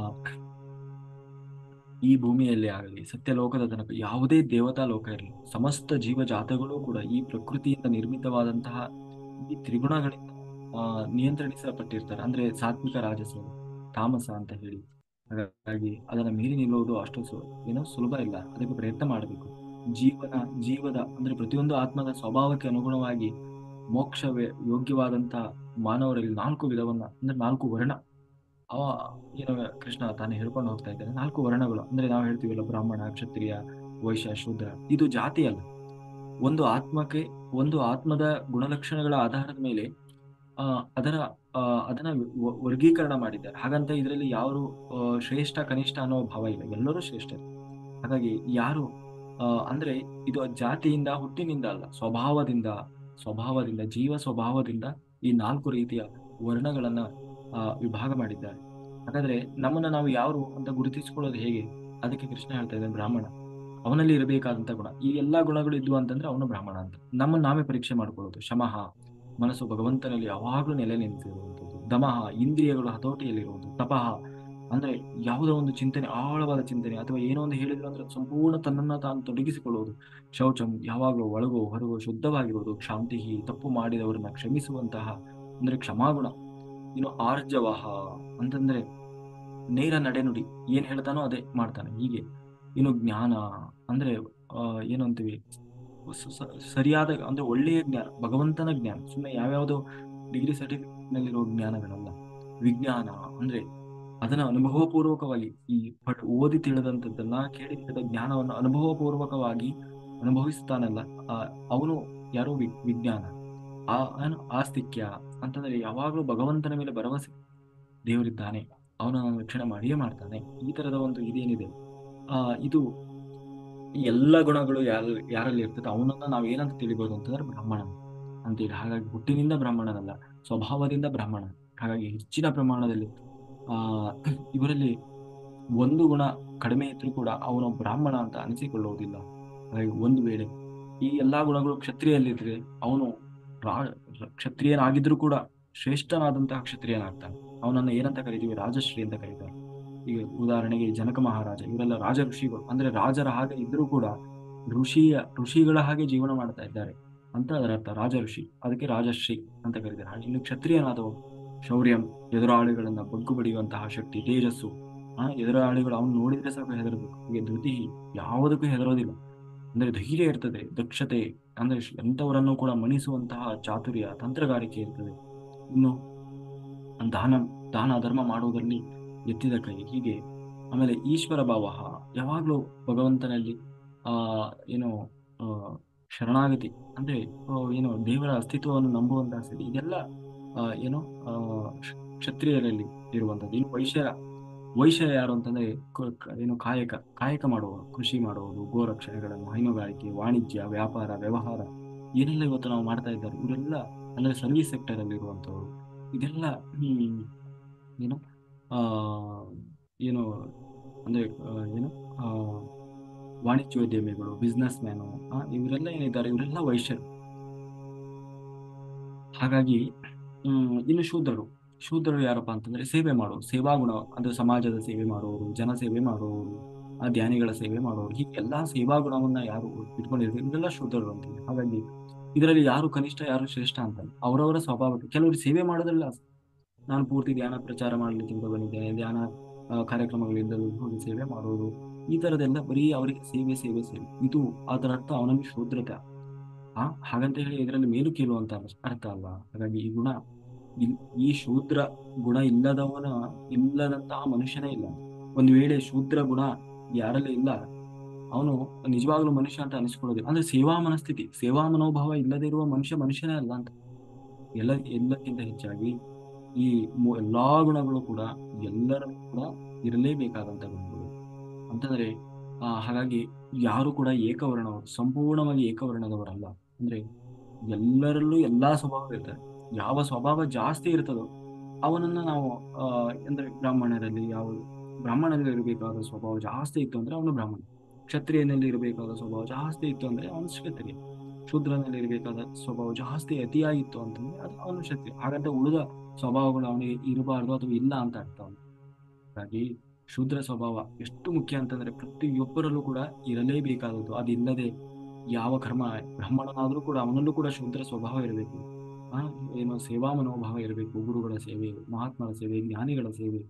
ಈ ಭೂಮಿಯಲ್ಲಿ ಆಗಲಿ ಸತ್ಯಲೋಕದ ತನಕ ಯಾವುದೇ ದೇವತಾ ಲೋಕ ಇರಲಿ, ಸಮಸ್ತ ಜೀವಜಾತಗಳು ಕೂಡ ಈ ಪ್ರಕೃತಿಯಿಂದ ನಿರ್ಮಿತವಾದಂತಹ ಈ ತ್ರಿಗುಣಗಳಿಂದ ನಿಯಂತ್ರಿಸಲ್ಪಟ್ಟಿರ್ತಾರೆ. ಅಂದ್ರೆ ಸಾತ್ವಿಕ, ರಾಜಸ, ತಾಮಸ ಅಂತ ಹೇಳಿ. ಹಾಗಾಗಿ ಅದನ್ನ ಮೀರಿ ನಿಲ್ಲುವುದು ಅಷ್ಟು ಏನೋ ಸುಲಭ ಇಲ್ಲ, ಅದಕ್ಕೆ ಪ್ರಯತ್ನ ಮಾಡಬೇಕು. ಜೀವದ ಅಂದ್ರೆ ಪ್ರತಿಯೊಂದು ಆತ್ಮದ ಸ್ವಭಾವಕ್ಕೆ ಅನುಗುಣವಾಗಿ ಮೋಕ್ಷವೇ ಯೋಗ್ಯವಾದಂತಹ ಮಾನವರಲ್ಲಿ 4 ವಿಧವನ್ನ, ಅಂದ್ರೆ 4 ವರ್ಣ, ಅವ ಏನು ಕೃಷ್ಣ ತಾನೇ ಹೇಳ್ಕೊಂಡು ಹೋಗ್ತಾ ಇದ್ದಾನೆ. 4 ವರ್ಣಗಳು ಅಂದ್ರೆ ನಾವು ಹೇಳ್ತೀವಲ್ಲ, ಬ್ರಾಹ್ಮಣ, ಕ್ಷತ್ರಿಯ, ವೈಶ್ಯ, ಶೂದ್ರ. ಇದು ಜಾತಿ ಅಲ್ಲ. ಒಂದು ಆತ್ಮಕ್ಕೆ, ಒಂದು ಆತ್ಮದ ಗುಣಲಕ್ಷಣಗಳ ಆಧಾರದ ಮೇಲೆ ಆ ಅದರ ಅದನ್ನ ವರ್ಗೀಕರಣ ಮಾಡಿದ್ದಾರೆ. ಹಾಗಂತ ಇದರಲ್ಲಿ ಯಾರು ಶ್ರೇಷ್ಠ ಕನಿಷ್ಠ ಅನ್ನೋ ಭಾವ ಇಲ್ಲ, ಎಲ್ಲರೂ ಶ್ರೇಷ್ಠರು. ಹಾಗಾಗಿ ಯಾರು ಅಂದ್ರೆ ಇದು ಜಾತಿಯಿಂದ, ಹುಟ್ಟಿನಿಂದ ಅಲ್ಲ, ಸ್ವಭಾವದಿಂದ ಜೀವ ಸ್ವಭಾವದಿಂದ ಈ 4 ರೀತಿಯ ವರ್ಣಗಳನ್ನ ವಿಭಾಗ ಮಾಡಿದ್ದಾರೆ. ಹಾಗಾದ್ರೆ ನಮ್ಮನ್ನ ನಾವು ಯಾರು ಅಂತ ಗುರುತಿಸಿಕೊಳ್ಳೋದು ಹೇಗೆ? ಅದಕ್ಕೆ ಕೃಷ್ಣ ಹೇಳ್ತಾ ಇದ್ದಾನೆ, ಬ್ರಾಹ್ಮಣ ಅವನಲ್ಲಿ ಇರಬೇಕಾದಂತ ಗುಣ, ಈ ಎಲ್ಲಾ ಗುಣಗಳು ಇದ್ವು ಅಂತಂದ್ರೆ ಅವನು ಬ್ರಾಹ್ಮಣ ಅಂತ. ನಮ್ಮನ್ನು ನಾವೇ ಪರೀಕ್ಷೆ ಮಾಡ್ಕೊಳ್ಳೋದು. ಶಮಃ, ಮನಸ್ಸು ಭಗವಂತನಲ್ಲಿ ಯಾವಾಗಲೂ ನೆಲೆ ನಿಂತಿರುವಂಥದ್ದು. ದಮಃ, ಇಂದ್ರಿಯಗಳು ಹತೋಟಿಯಲ್ಲಿರುವುದು. ತಪಃ ಅಂದ್ರೆ ಯಾವುದೋ ಒಂದು ಚಿಂತನೆ, ಆಳವಾದ ಚಿಂತನೆ, ಅಥವಾ ಏನೋ ಒಂದು ಹೇಳಿದ್ರು ಅಂದ್ರೆ ಸಂಪೂರ್ಣ ತನ್ನನ್ನ ತಾನು ತೊಡಗಿಸಿಕೊಳ್ಳುವುದು. ಶೌಚಂ, ಯಾವಾಗಲೂ ಒಳಗೋ ಹೊರಗೋ ಶುದ್ಧವಾಗಿರುವುದು. ಕ್ಷಾಂತಿ, ತಪ್ಪು ಮಾಡಿದವರನ್ನ ಕ್ಷಮಿಸುವಂತಹ ಅಂದ್ರೆ ಕ್ಷಮಾಗುಣ. ಇನ್ನು ಆರ್ಜವಃ ಅಂತಂದ್ರೆ ನೇರ ನಡೆನುಡಿ, ಏನ್ ಹೇಳ್ತಾನೋ ಅದೇ ಮಾಡ್ತಾನೆ, ಹೀಗೆ. ಇನ್ನು ಜ್ಞಾನ ಅಂದ್ರೆ ಏನು ಅಂತೀವಿ, ಸರಿಯಾದ ಅಂದ್ರೆ ಒಳ್ಳೆಯ ಜ್ಞಾನ, ಭಗವಂತನ ಜ್ಞಾನ, ಸುಮ್ಮನೆ ಯಾವ್ಯಾವುದೋ ಡಿಗ್ರಿ ಸರ್ಟಿಫಿಕೇಟ್ ನಲ್ಲಿರೋ ಜ್ಞಾನಗಳಲ್ಲ. ವಿಜ್ಞಾನ ಅಂದ್ರೆ ಅದನ್ನ ಅನುಭವಪೂರ್ವಕವಾಗಿ, ಈ ಓದಿ ತಿಳಿದಂಥದ್ದನ್ನ, ಕೇಳಿ ತಿಳಿದ ಜ್ಞಾನವನ್ನು ಅನುಭವಪೂರ್ವಕವಾಗಿ ಅನುಭವಿಸ್ತಾನಲ್ಲ, ಅವನು ಯಾರೋ ವಿಜ್ಞಾನ. ಆಸ್ತಿಕ್ಯ ಅಂತಂದ್ರೆ ಯಾವಾಗಲೂ ಭಗವಂತನ ಮೇಲೆ ಭರವಸೆ, ದೇವರಿದ್ದಾನೆ, ಅವನನ್ನು ರಕ್ಷಣೆ ಮಾಡಿಯೇ ಮಾಡ್ತಾನೆ. ಈ ತರದ ಒಂದು ಇದೇನಿದೆ, ಇದು ಎಲ್ಲ ಗುಣಗಳು ಯಾರಲ್ಲಿ ಇರ್ತದೆ ಅವನನ್ನ ನಾವು ಏನಂತ ತಿಳಿಬಹುದು ಅಂತಂದ್ರೆ ಬ್ರಾಹ್ಮಣ ಅಂತೇಳಿ. ಹಾಗಾಗಿ ಹುಟ್ಟಿನಿಂದ ಬ್ರಾಹ್ಮಣನಲ್ಲ, ಸ್ವಭಾವದಿಂದ ಬ್ರಾಹ್ಮಣ. ಹಾಗಾಗಿ ಹೆಚ್ಚಿನ ಪ್ರಮಾಣದಲ್ಲಿ ಆ ಇವರಲ್ಲಿ ಒಂದು ಗುಣ ಕಡಿಮೆ ಇದ್ರೂ ಕೂಡ ಅವನು ಬ್ರಾಹ್ಮಣ ಅಂತ ಅನಿಸಿಕೊಳ್ಳುವುದಿಲ್ಲ. ಹಾಗಾಗಿ ಒಂದು ವೇಳೆ ಈ ಎಲ್ಲಾ ಗುಣಗಳು ಕ್ಷತ್ರಿಯಲ್ಲಿದ್ರೆ ಅವನು ಕ್ಷತ್ರಿಯನಾಗಿದ್ರೂ ಕೂಡ ಶ್ರೇಷ್ಠನಾದಂತಹ ಕ್ಷತ್ರಿಯನಾಗ್ತಾನೆ. ಅವನನ್ನ ಏನಂತ ಕರಿತೀವಿ? ರಾಜಶ್ರೀ ಅಂತ ಕರೀತಾರೆ. ಈಗ ಉದಾಹರಣೆಗೆ ಜನಕ ಮಹಾರಾಜ, ಇವರೆಲ್ಲ ರಾಜ ಋಷಿಗಳು, ಅಂದ್ರೆ ರಾಜರ ಹಾಗೆ ಇದ್ರೂ ಕೂಡ ಋಷಿಗಳ ಹಾಗೆ ಜೀವನ ಮಾಡ್ತಾ ಇದ್ದಾರೆ ಅಂತ ಅದರ ಅರ್ಥ. ರಾಜ ಋಷಿ, ಅದಕ್ಕೆ ರಾಜಶ್ರೀ ಅಂತ ಕರೀತಾರೆ. ಇನ್ನು ಕ್ಷತ್ರಿಯನಾದವು ಶೌರ್ಯಂ, ಎದುರಾಳಿಗಳನ್ನ ಬಗ್ಗು ಬಡಿಯುವಂತಹ ಶಕ್ತಿ, ತೇಜಸ್ಸು. ಎದುರಾಳಿಗಳು ಅವನು ನೋಡಿದ್ರೆ ಸಾಕು ಹೆದರಬೇಕು. ಹೀಗೆ ಧೃತಿ, ಯಾವುದಕ್ಕೂ ಹೆದರೋದಿಲ್ಲ, ಅಂದ್ರೆ ಧೈರ್ಯ ಇರ್ತದೆ. ದಕ್ಷತೆ ಅಂದ್ರೆ ಎಂಥವರನ್ನು ಕೂಡ ಮಣಿಸುವಂತಹ ಚಾತುರ್ಯ, ತಂತ್ರಗಾರಿಕೆ ಇರ್ತದೆ. ಇನ್ನು ದಾನ ದಾನ ಧರ್ಮ ಮಾಡುವುದರಲ್ಲಿ ಎತ್ತಿದ ಕೈ, ಹೀಗೆ. ಆಮೇಲೆ ಈಶ್ವರ ಭಾವ, ಯಾವಾಗ್ಲೂ ಭಗವಂತನಲ್ಲಿ ಆ ಏನು ಆ ಶರಣಾಗತಿ, ಅಂದ್ರೆ ಏನು ದೇವರ ಅಸ್ತಿತ್ವವನ್ನು ನಂಬುವಂತಹ ಸ್ಥಿತಿ, ಇದೆಲ್ಲ ಏನು ಆ ಕ್ಷತ್ರಿಯರಲ್ಲಿ ಇರುವಂತದ್ದು. ಇನ್ನು ವೈಶ್ಯ ಯಾರು ಅಂತಂದ್ರೆ ಏನು ಕಾಯಕ ಮಾಡುವವರು, ಕೃಷಿ ಮಾಡುವುದು, ಗೋರಕ್ಷಣೆಗಳನ್ನು, ಹೈನುಗಾರಿಕೆ, ವಾಣಿಜ್ಯ, ವ್ಯಾಪಾರ, ವ್ಯವಹಾರ, ಏನೆಲ್ಲ ಇವತ್ತು ನಾವು ಮಾಡ್ತಾ ಇದ್ದಾರೆ ಇವರೆಲ್ಲ, ಅಂದ್ರೆ ಸರ್ವಿಸ್ ಸೆಕ್ಟರ್ ಅಲ್ಲಿ ಇರುವಂತವ್ರು. ಇದೆಲ್ಲ ಏನು ಆ ಏನು ಅಂದ್ರೆ ಏನು ಆ ವಾಣಿಜ್ಯೋದ್ಯಮಿಗಳು, ಬಿಸ್ನೆಸ್ ಮ್ಯಾನು, ಇವರೆಲ್ಲ ಏನಿದ್ದಾರೆ ಇವರೆಲ್ಲ ವೈಶ್ಯರು. ಹಾಗಾಗಿ ಇನ್ನು ಶೂದ್ರರು ಯಾರಪ್ಪ ಅಂತಂದ್ರೆ ಸೇವೆ ಮಾಡೋರು, ಸೇವಾ ಗುಣ, ಅಂದ್ರೆ ಸಮಾಜದ ಸೇವೆ ಮಾಡುವವರು, ಜನ ಸೇವೆ ಮಾಡುವವರು, ಧ್ಯಾನಿಗಳ ಸೇವೆ ಮಾಡುವವರು, ಹೀಗೆ ಎಲ್ಲಾ ಸೇವಾ ಗುಣವನ್ನ ಯಾರು ಇಟ್ಕೊಂಡಿರ್ತಾರೆ ಇವರೆಲ್ಲ ಶೂದ್ರರು ಅಂತೀವಿ. ಹಾಗಾಗಿ ಇದರಲ್ಲಿ ಯಾರು ಕನಿಷ್ಠ ಯಾರು ಶ್ರೇಷ್ಠ ಅಂತ ಅವರವರ ಸ್ವಭಾವಕ್ಕೆ. ಕೆಲವರು ಸೇವೆ ಮಾಡೋದ್ರಲ್ಲ, ನಾನು ಪೂರ್ತಿ ಧ್ಯಾನ ಪ್ರಚಾರ ಮಾಡ್ಲಿಕ್ಕೆ ಅಂತ ಬಂದಿದ್ದೇನೆ, ಧ್ಯಾನ ಕಾರ್ಯಕ್ರಮಗಳಿಂದ ಹೋಗಿ ಸೇವೆ ಮಾಡೋದು, ಈ ತರದೆಲ್ಲ ಬರೀ ಅವರಿಗೆ ಸೇವೆ ಸೇವೆ ಸೇವೆ, ಇದು ಅದರ ಅರ್ಥ ಅವನಲ್ಲಿ ಶೂದ್ರತೆ. ಹಾಗಂತ ಹೇಳಿ ಇದರಲ್ಲಿ ಮೇಲು ಕೀಳು ಅಂತ ಅರ್ಥ ಅಲ್ಲ. ಹಾಗಾಗಿ ಈ ಗುಣ, ಈ ಶೂದ್ರ ಗುಣ ಇಲ್ಲದಂತಹ ಮನುಷ್ಯನೇ ಇಲ್ಲ. ಒಂದು ವೇಳೆ ಶೂದ್ರ ಗುಣ ಯಾರಲ್ಲಿ ಇಲ್ಲ, ಅವನು ನಿಜವಾಗ್ಲೂ ಮನುಷ್ಯ ಅಂತ ಅನಿಸ್ಕೊಳ್ಳೋದಿಲ್ಲ. ಅಂದ್ರೆ ಸೇವಾ ಮನಸ್ಥಿತಿ, ಸೇವಾ ಮನೋಭಾವ ಇಲ್ಲದೆ ಇರುವ ಮನುಷ್ಯ ಮನುಷ್ಯನೇ ಅಲ್ಲ ಅಂತ. ಎಲ್ಲಕ್ಕಿಂತ ಹೆಚ್ಚಾಗಿ ಈ ಎಲ್ಲಾ ಗುಣಗಳು ಕೂಡ ಎಲ್ಲರಲ್ಲೂ ಕೂಡ ಇರಲೇಬೇಕಾದಂತ ಗುಣಗಳು ಅಂತಂದ್ರೆ, ಹಾಗಾಗಿ ಯಾರು ಕೂಡ ಏಕವರ್ಣವರು, ಸಂಪೂರ್ಣವಾಗಿ ಏಕವರ್ಣದವರಲ್ಲ. ಅಂದ್ರೆ ಎಲ್ಲರಲ್ಲೂ ಎಲ್ಲಾ ಸ್ವಭಾವ ಇರ್ತಾರೆ. ಯಾವ ಸ್ವಭಾವ ಜಾಸ್ತಿ ಇರ್ತದೋ ಅವನನ್ನ ನಾವು ಅಂದ್ರೆ ಬ್ರಾಹ್ಮಣರಲ್ಲಿ ಇರಬೇಕಾದ ಸ್ವಭಾವ ಜಾಸ್ತಿ ಇತ್ತು ಅಂದ್ರೆ ಅವನು ಬ್ರಾಹ್ಮಣ, ಕ್ಷತ್ರಿಯನಲ್ಲಿ ಇರಬೇಕಾದ ಸ್ವಭಾವ ಜಾಸ್ತಿ ಇತ್ತು ಅಂದ್ರೆ ಅವನು ಕ್ಷತ್ರಿಯ, ಶೂದ್ರನಲ್ಲಿ ಇರಬೇಕಾದ ಸ್ವಭಾವ ಜಾಸ್ತಿ ಅತಿಯಾಗಿತ್ತು ಅಂತಂದ್ರೆ ಅದು ಅವನು ಕ್ಷತ್ರಿಯ. ಹಾಗಂತ ಉಳಿದ ಸ್ವಭಾವಗಳು ಅವನಿಗೆ ಇರಬಾರ್ದು ಅಥವಾ ಇಲ್ಲ ಅಂತ ಅರ್ಥ ಅವನು. ಹಾಗಾಗಿ ಶೂದ್ರ ಸ್ವಭಾವ ಎಷ್ಟು ಮುಖ್ಯ ಅಂತಂದ್ರೆ ಪ್ರತಿಯೊಬ್ಬರಲ್ಲೂ ಕೂಡ ಇರಲೇಬೇಕಾದದ್ದು. ಅದಿಲ್ಲದೆ ಯಾವ ಕರ್ಮ, ಬ್ರಾಹ್ಮಣನಾದ್ರೂ ಕೂಡ ಅವನಲ್ಲೂ ಕೂಡ ಶೂದ್ರ ಸ್ವಭಾವ ಇರಬೇಕು. ಆ ಏನು ಸೇವಾ ಮನೋಭಾವ ಇರಬೇಕು. ಗುರುಗಳ ಸೇವೆ, ಮಹಾತ್ಮರ ಸೇವೆ, ಜ್ಞಾನಿಗಳ ಸೇವೆ,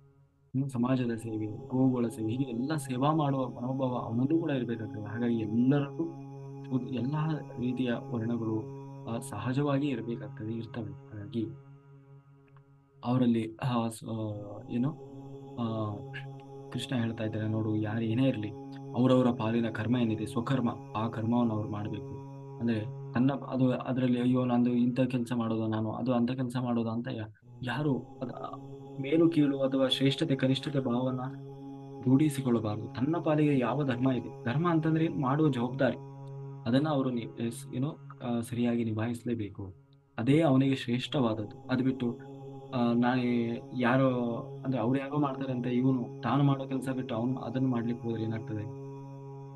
ಸಮಾಜದ ಸೇವೆ, ಗೋವುಗಳ ಸೇವೆ, ಹೀಗೆ ಎಲ್ಲ ಸೇವಾ ಮಾಡುವ ಮನೋಭಾವ ಅವನಲ್ಲೂ ಕೂಡ ಇರಬೇಕಾಗ್ತದೆ. ಹಾಗಾಗಿ ಎಲ್ಲರಲ್ಲೂ ಎಲ್ಲಾ ರೀತಿಯ ವರ್ಣಗಳು ಸಹಜವಾಗಿ ಇರ್ತವೆ. ಹಾಗಾಗಿ ಅವರಲ್ಲಿ ಏನು ಆ ಕೃಷ್ಣ ಹೇಳ್ತಾ ಇದ್ದಾರೆ ನೋಡು, ಯಾರು ಏನೇ ಇರಲಿ ಅವರವರ ಪಾಲಿನ ಕರ್ಮ ಏನಿದೆ ಸ್ವಕರ್ಮ, ಆ ಕರ್ಮವನ್ನು ಅವ್ರು ಮಾಡಬೇಕು. ಅಂದ್ರೆ ಅದರಲ್ಲಿ ಅಯ್ಯೋ ನಂದು ಇಂಥ ಕೆಲಸ ಮಾಡೋದ, ನಾನು ಅದು ಅಂತ ಕೆಲಸ ಮಾಡೋದ ಅಂತ ಯಾರು ಅದ ಮೇಲು ಕೀಳು ಅಥವಾ ಶ್ರೇಷ್ಠತೆ ಕನಿಷ್ಠತೆ ಭಾವನ ರೂಢಿಸಿಕೊಳ್ಳಬಾರದು. ತನ್ನ ಪಾಲಿಗೆ ಯಾವ ಧರ್ಮ ಇದೆ, ಧರ್ಮ ಅಂತಂದ್ರೆ ಏನು, ಮಾಡುವ ಜವಾಬ್ದಾರಿ, ಅದನ್ನ ಅವರು ಸರಿಯಾಗಿ ನಿಭಾಯಿಸಲೇಬೇಕು. ಅದೇ ಅವನಿಗೆ ಶ್ರೇಷ್ಠವಾದದ್ದು. ಅದು ಬಿಟ್ಟು ನಾನೇ ಯಾರೋ ಅಂದ್ರೆ ಅವ್ರು ಯಾರೋ ಮಾಡ್ತಾರೆ ಅಂತ ಇವನು ತಾನು ಮಾಡೋ ಕೆಲಸ ಬಿಟ್ಟು ಅವನು ಅದನ್ನು ಮಾಡ್ಲಿಕ್ಕೆ ಹೋದ್ರೆ ಏನಾಗ್ತದೆ,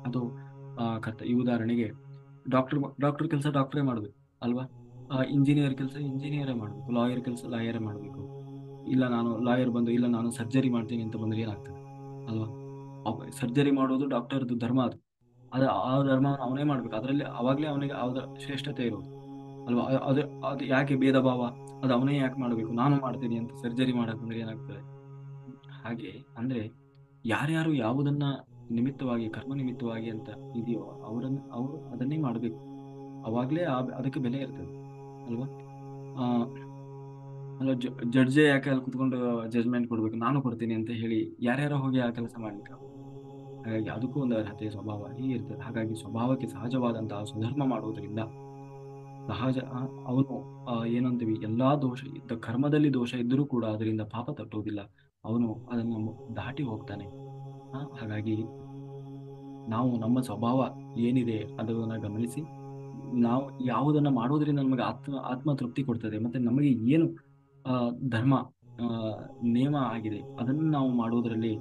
ಅದು ಈ ಉದಾಹರಣೆಗೆ ಡಾಕ್ಟರ್ ಕೆಲಸ ಡಾಕ್ಟ್ರೇ ಮಾಡ್ಬೇಕು ಅಲ್ವಾ, ಇಂಜಿನಿಯರ್ ಕೆಲಸ ಇಂಜಿನಿಯರೇ ಮಾಡ್ಬೇಕು, ಲಾಯರ್ ಕೆಲಸ ಲಾಯರೇ ಮಾಡ್ಬೇಕು. ಇಲ್ಲ ನಾನು ಲಾಯರ್ ಬಂದು ಇಲ್ಲ ನಾನು ಸರ್ಜರಿ ಮಾಡ್ತೀನಿ ಅಂತ ಬಂದ್ರೆ ಏನಾಗ್ತದೆ ಅಲ್ವಾ. ಸರ್ಜರಿ ಮಾಡೋದು ಡಾಕ್ಟರ್ದು ಧರ್ಮ, ಅದು ಆ ಧರ್ಮವನ್ನು ಅವನೇ ಮಾಡ್ಬೇಕು. ಅದರಲ್ಲಿ ಅವಾಗ್ಲೇ ಅವನಿಗೆ ಅವರ ಶ್ರೇಷ್ಠತೆ ಇರೋದು ಅಲ್ವಾ. ಅದು ಯಾಕೆ ಭೇದ ಭಾವ, ಅದು ಅವನೇ ಯಾಕೆ ಮಾಡಬೇಕು, ನಾನು ಮಾಡ್ತೀನಿ ಅಂತ ಸರ್ಜರಿ ಮಾಡಕ್ ಬಂದ್ರೆ ಏನಾಗ್ತದೆ. ಹಾಗೆ ಅಂದ್ರೆ ಯಾರ್ಯಾರು ಯಾವುದನ್ನ ನಿಮಿತ್ತವಾಗಿ ಕರ್ಮ ನಿಮಿತ್ತವಾಗಿ ಅಂತ ಇದೆಯೋ ಅವರು ಅದನ್ನೇ ಮಾಡಬೇಕು. ಅವಾಗ್ಲೇ ಅದಕ್ಕೆ ಬೆಲೆ ಇರ್ತದೆ ಅಲ್ವಾ. ಆ ಅಲ್ಲ ಜಡ್ಜೆ ಯಾಕೆ ಅಲ್ಲಿ ಕುತ್ಕೊಂಡು ಜಜ್ಮೆಂಟ್ ಕೊಡ್ಬೇಕು, ನಾನು ಕೊಡ್ತೀನಿ ಅಂತ ಹೇಳಿ ಯಾರ್ಯಾರೋ ಹೋಗಿ ಆ ಕೆಲಸ ಮಾಡ್ಲಿಕ್ಕೆ. ಹಾಗಾಗಿ ಅದಕ್ಕೂ ಒಂದು ಅರ್ಹತೆ ಸ್ವಭಾವ ಹೀಗೆ ಇರ್ತದೆ. ಹಾಗಾಗಿ ಸ್ವಭಾವಕ್ಕೆ ಸಹಜವಾದಂತಹ ಸ್ವಧರ್ಮ ಮಾಡುವುದರಿಂದ ಸಹಜ ಅವನು ಏನಂತೀವಿ, ಎಲ್ಲಾ ದೋಷ ಇದ್ದ ಕರ್ಮದಲ್ಲಿ ದೋಷ ಇದ್ದರೂ ಕೂಡ ಅದರಿಂದ ಪಾಪ ತಟ್ಟುವುದಿಲ್ಲ, ಅವನು ಅದನ್ನು ದಾಟಿ ಹೋಗ್ತಾನೆ. ಹಾಗಾಗಿ ನಾವು ನಮ್ಮ ಸ್ವಭಾವ ಏನಿದೆ ಅದನ್ನ ಗಮನಿಸಿ ನಾವು ಯಾವುದನ್ನ ಮಾಡೋದ್ರಿಂದ ನಮಗೆ ಆತ್ಮ ತೃಪ್ತಿ ಕೊಡ್ತದೆ, ಮತ್ತೆ ನಮಗೆ ಏನು ಧರ್ಮ ನೇಮ ಆಗಿದೆ ಅದನ್ನು ನಾವು ಮಾಡೋದ್ರಲ್ಲಿ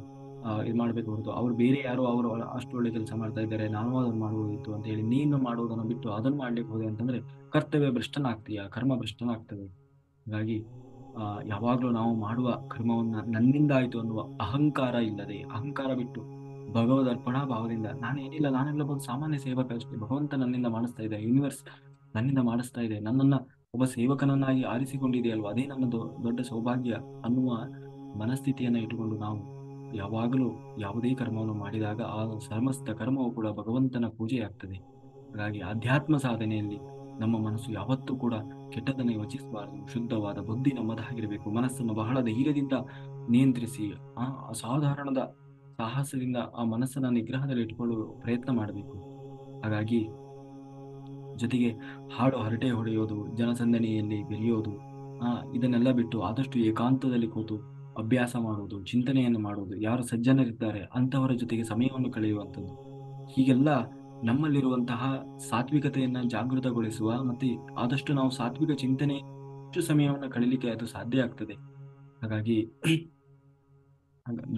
ಇದು ಮಾಡ್ಬೇಕು ಹೊರತು ಅವ್ರು ಬೇರೆ ಯಾರೋ ಅವರು ಅಷ್ಟು ಒಳ್ಳೆ ಕೆಲಸ ಮಾಡ್ತಾ ಇದ್ದಾರೆ ನಾನು ಅದನ್ನು ಮಾಡುವುದಿತ್ತು ಅಂತ ಹೇಳಿ ನೀನು ಮಾಡೋದನ್ನು ಬಿಟ್ಟು ಅದನ್ನು ಮಾಡ್ಲಿಕ್ಕೆ ಹೋದೆ ಅಂತಂದ್ರೆ ಕರ್ತವ್ಯ ಭ್ರಷ್ಟನಾಗ್ತೀಯ, ಕರ್ಮ ಭ್ರಷ್ಟನಾಗ್ತದೆ. ಹಾಗಾಗಿ ಯಾವಾಗ್ಲೂ ನಾವು ಮಾಡುವ ಕರ್ಮವನ್ನ ನನ್ನಿಂದ ಆಯ್ತು ಅನ್ನುವ ಅಹಂಕಾರ ಇಲ್ಲದೆ, ಅಹಂಕಾರ ಬಿಟ್ಟು ಭಗವದ್ ಅರ್ಪಣಾ ಭಾವದಿಂದ ನಾನೇನಿಲ್ಲ, ನಾನೆಲ್ಲ ಒಂದು ಸಾಮಾನ್ಯ ಸೇವಕ ಅಷ್ಟೇ, ಭಗವಂತ ನನ್ನಿಂದ ಮಾಡಿಸ್ತಾ ಇದೆ, ಯೂನಿವರ್ಸ್ ನನ್ನಿಂದ ಮಾಡಿಸ್ತಾ ಇದೆ, ನನ್ನನ್ನ ಒಬ್ಬ ಸೇವಕನನ್ನಾಗಿ ಆರಿಸಿಕೊಂಡಿದೆಯಲ್ವ, ಅದೇ ನನ್ನ ದೊಡ್ಡ ಸೌಭಾಗ್ಯ ಅನ್ನುವ ಮನಸ್ಥಿತಿಯನ್ನ ಇಟ್ಟುಕೊಂಡು ನಾವು ಯಾವಾಗಲೂ ಯಾವುದೇ ಕರ್ಮವನ್ನು ಮಾಡಿದಾಗ ಆ ಸಮಸ್ತ ಕರ್ಮವು ಕೂಡ ಭಗವಂತನ ಪೂಜೆಯಾಗ್ತದೆ. ಹಾಗಾಗಿ ಆಧ್ಯಾತ್ಮ ಸಾಧನೆಯಲ್ಲಿ ನಮ್ಮ ಮನಸ್ಸು ಯಾವತ್ತೂ ಕೂಡ ಕೆಟ್ಟದನ್ನು ಯೋಚಿಸಬಾರದು. ಶುದ್ಧವಾದ ಬುದ್ಧಿ ನಮ್ಮದಾಗಿರಬೇಕು. ಮನಸ್ಸನ್ನು ಬಹಳ ಧೈರ್ಯದಿಂದ ನಿಯಂತ್ರಿಸಿ ಅಸಾಧಾರಣದ ಸಾಹಸದಿಂದ ಆ ಮನಸ್ಸನ್ನ ನಿಗ್ರಹದಲ್ಲಿ ಇಟ್ಕೊಳ್ಳುವ ಪ್ರಯತ್ನ ಮಾಡಬೇಕು. ಹಾಗಾಗಿ ಜೊತೆಗೆ ಹಾಡು ಹರಟೆ ಹೊಡೆಯೋದು, ಜನಸಂದಣಿಯಲ್ಲಿ ಬೆರೆಯೋದು, ಇದನ್ನೆಲ್ಲ ಬಿಟ್ಟು ಆದಷ್ಟು ಏಕಾಂತದಲ್ಲಿ ಕೂತು ಅಭ್ಯಾಸ ಮಾಡುವುದು, ಚಿಂತನೆಯನ್ನು ಮಾಡುವುದು, ಯಾರು ಸಜ್ಜನರಿದ್ದಾರೆ ಅಂತವರ ಜೊತೆಗೆ ಸಮಯವನ್ನು ಕಳೆಯುವಂಥದ್ದು, ಹೀಗೆಲ್ಲ ನಮ್ಮಲ್ಲಿರುವಂತಹ ಸಾತ್ವಿಕತೆಯನ್ನ ಜಾಗೃತಗೊಳಿಸುವ ಮತ್ತೆ ಆದಷ್ಟು ನಾವು ಸಾತ್ವಿಕ ಚಿಂತನೆ ಹೆಚ್ಚು ಸಮಯವನ್ನು ಕಳೀಲಿಕ್ಕೆ ಅದು ಸಾಧ್ಯ ಆಗ್ತದೆ. ಹಾಗಾಗಿ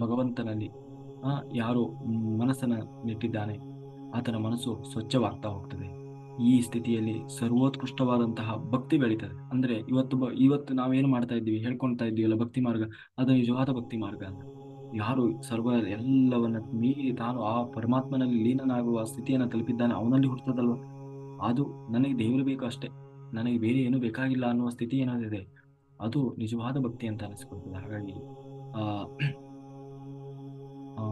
ಭಗವಂತನಲ್ಲಿ ಯಾರು ಮನಸ್ಸನ್ನ ನೆಟ್ಟಿದ್ದಾನೆ ಆತನ ಮನಸ್ಸು ಸ್ವಚ್ಛವಾಗ್ತಾ ಹೋಗ್ತದೆ. ಈ ಸ್ಥಿತಿಯಲ್ಲಿ ಸರ್ವೋತ್ಕೃಷ್ಟವಾದಂತಹ ಭಕ್ತಿ ಬೆಳೀತದೆ. ಅಂದ್ರೆ ಇವತ್ತು ನಾವೇನು ಮಾಡ್ತಾ ಇದ್ದೀವಿ, ಹೇಳ್ಕೊಳ್ತಾ ಇದ್ದೀವಲ್ಲ ಭಕ್ತಿ ಮಾರ್ಗ, ಅದು ನಿಜವಾದ ಭಕ್ತಿ ಮಾರ್ಗ ಅಲ್ಲ. ಯಾರು ಎಲ್ಲವನ್ನ ಮೀರಿ ತಾನು ಆ ಪರಮಾತ್ಮನಲ್ಲಿ ಲೀನನಾಗುವ ಸ್ಥಿತಿಯನ್ನು ತಲುಪಿದ್ದಾನೆ, ಅವನಲ್ಲಿ ಹುಟ್ಟುತ್ತದಲ್ವ, ಅದು ನನಗೆ ದೇವರು ಬೇಕು ಅಷ್ಟೇ, ನನಗೆ ಬೇರೆ ಏನು ಬೇಕಾಗಿಲ್ಲ ಅನ್ನುವ ಸ್ಥಿತಿ ಏನಾದಿದೆ ಅದು ನಿಜವಾದ ಭಕ್ತಿ ಅಂತ ಅನಿಸ್ಕೊಳ್ತದೆ. ಹಾಗಾಗಿ ಆ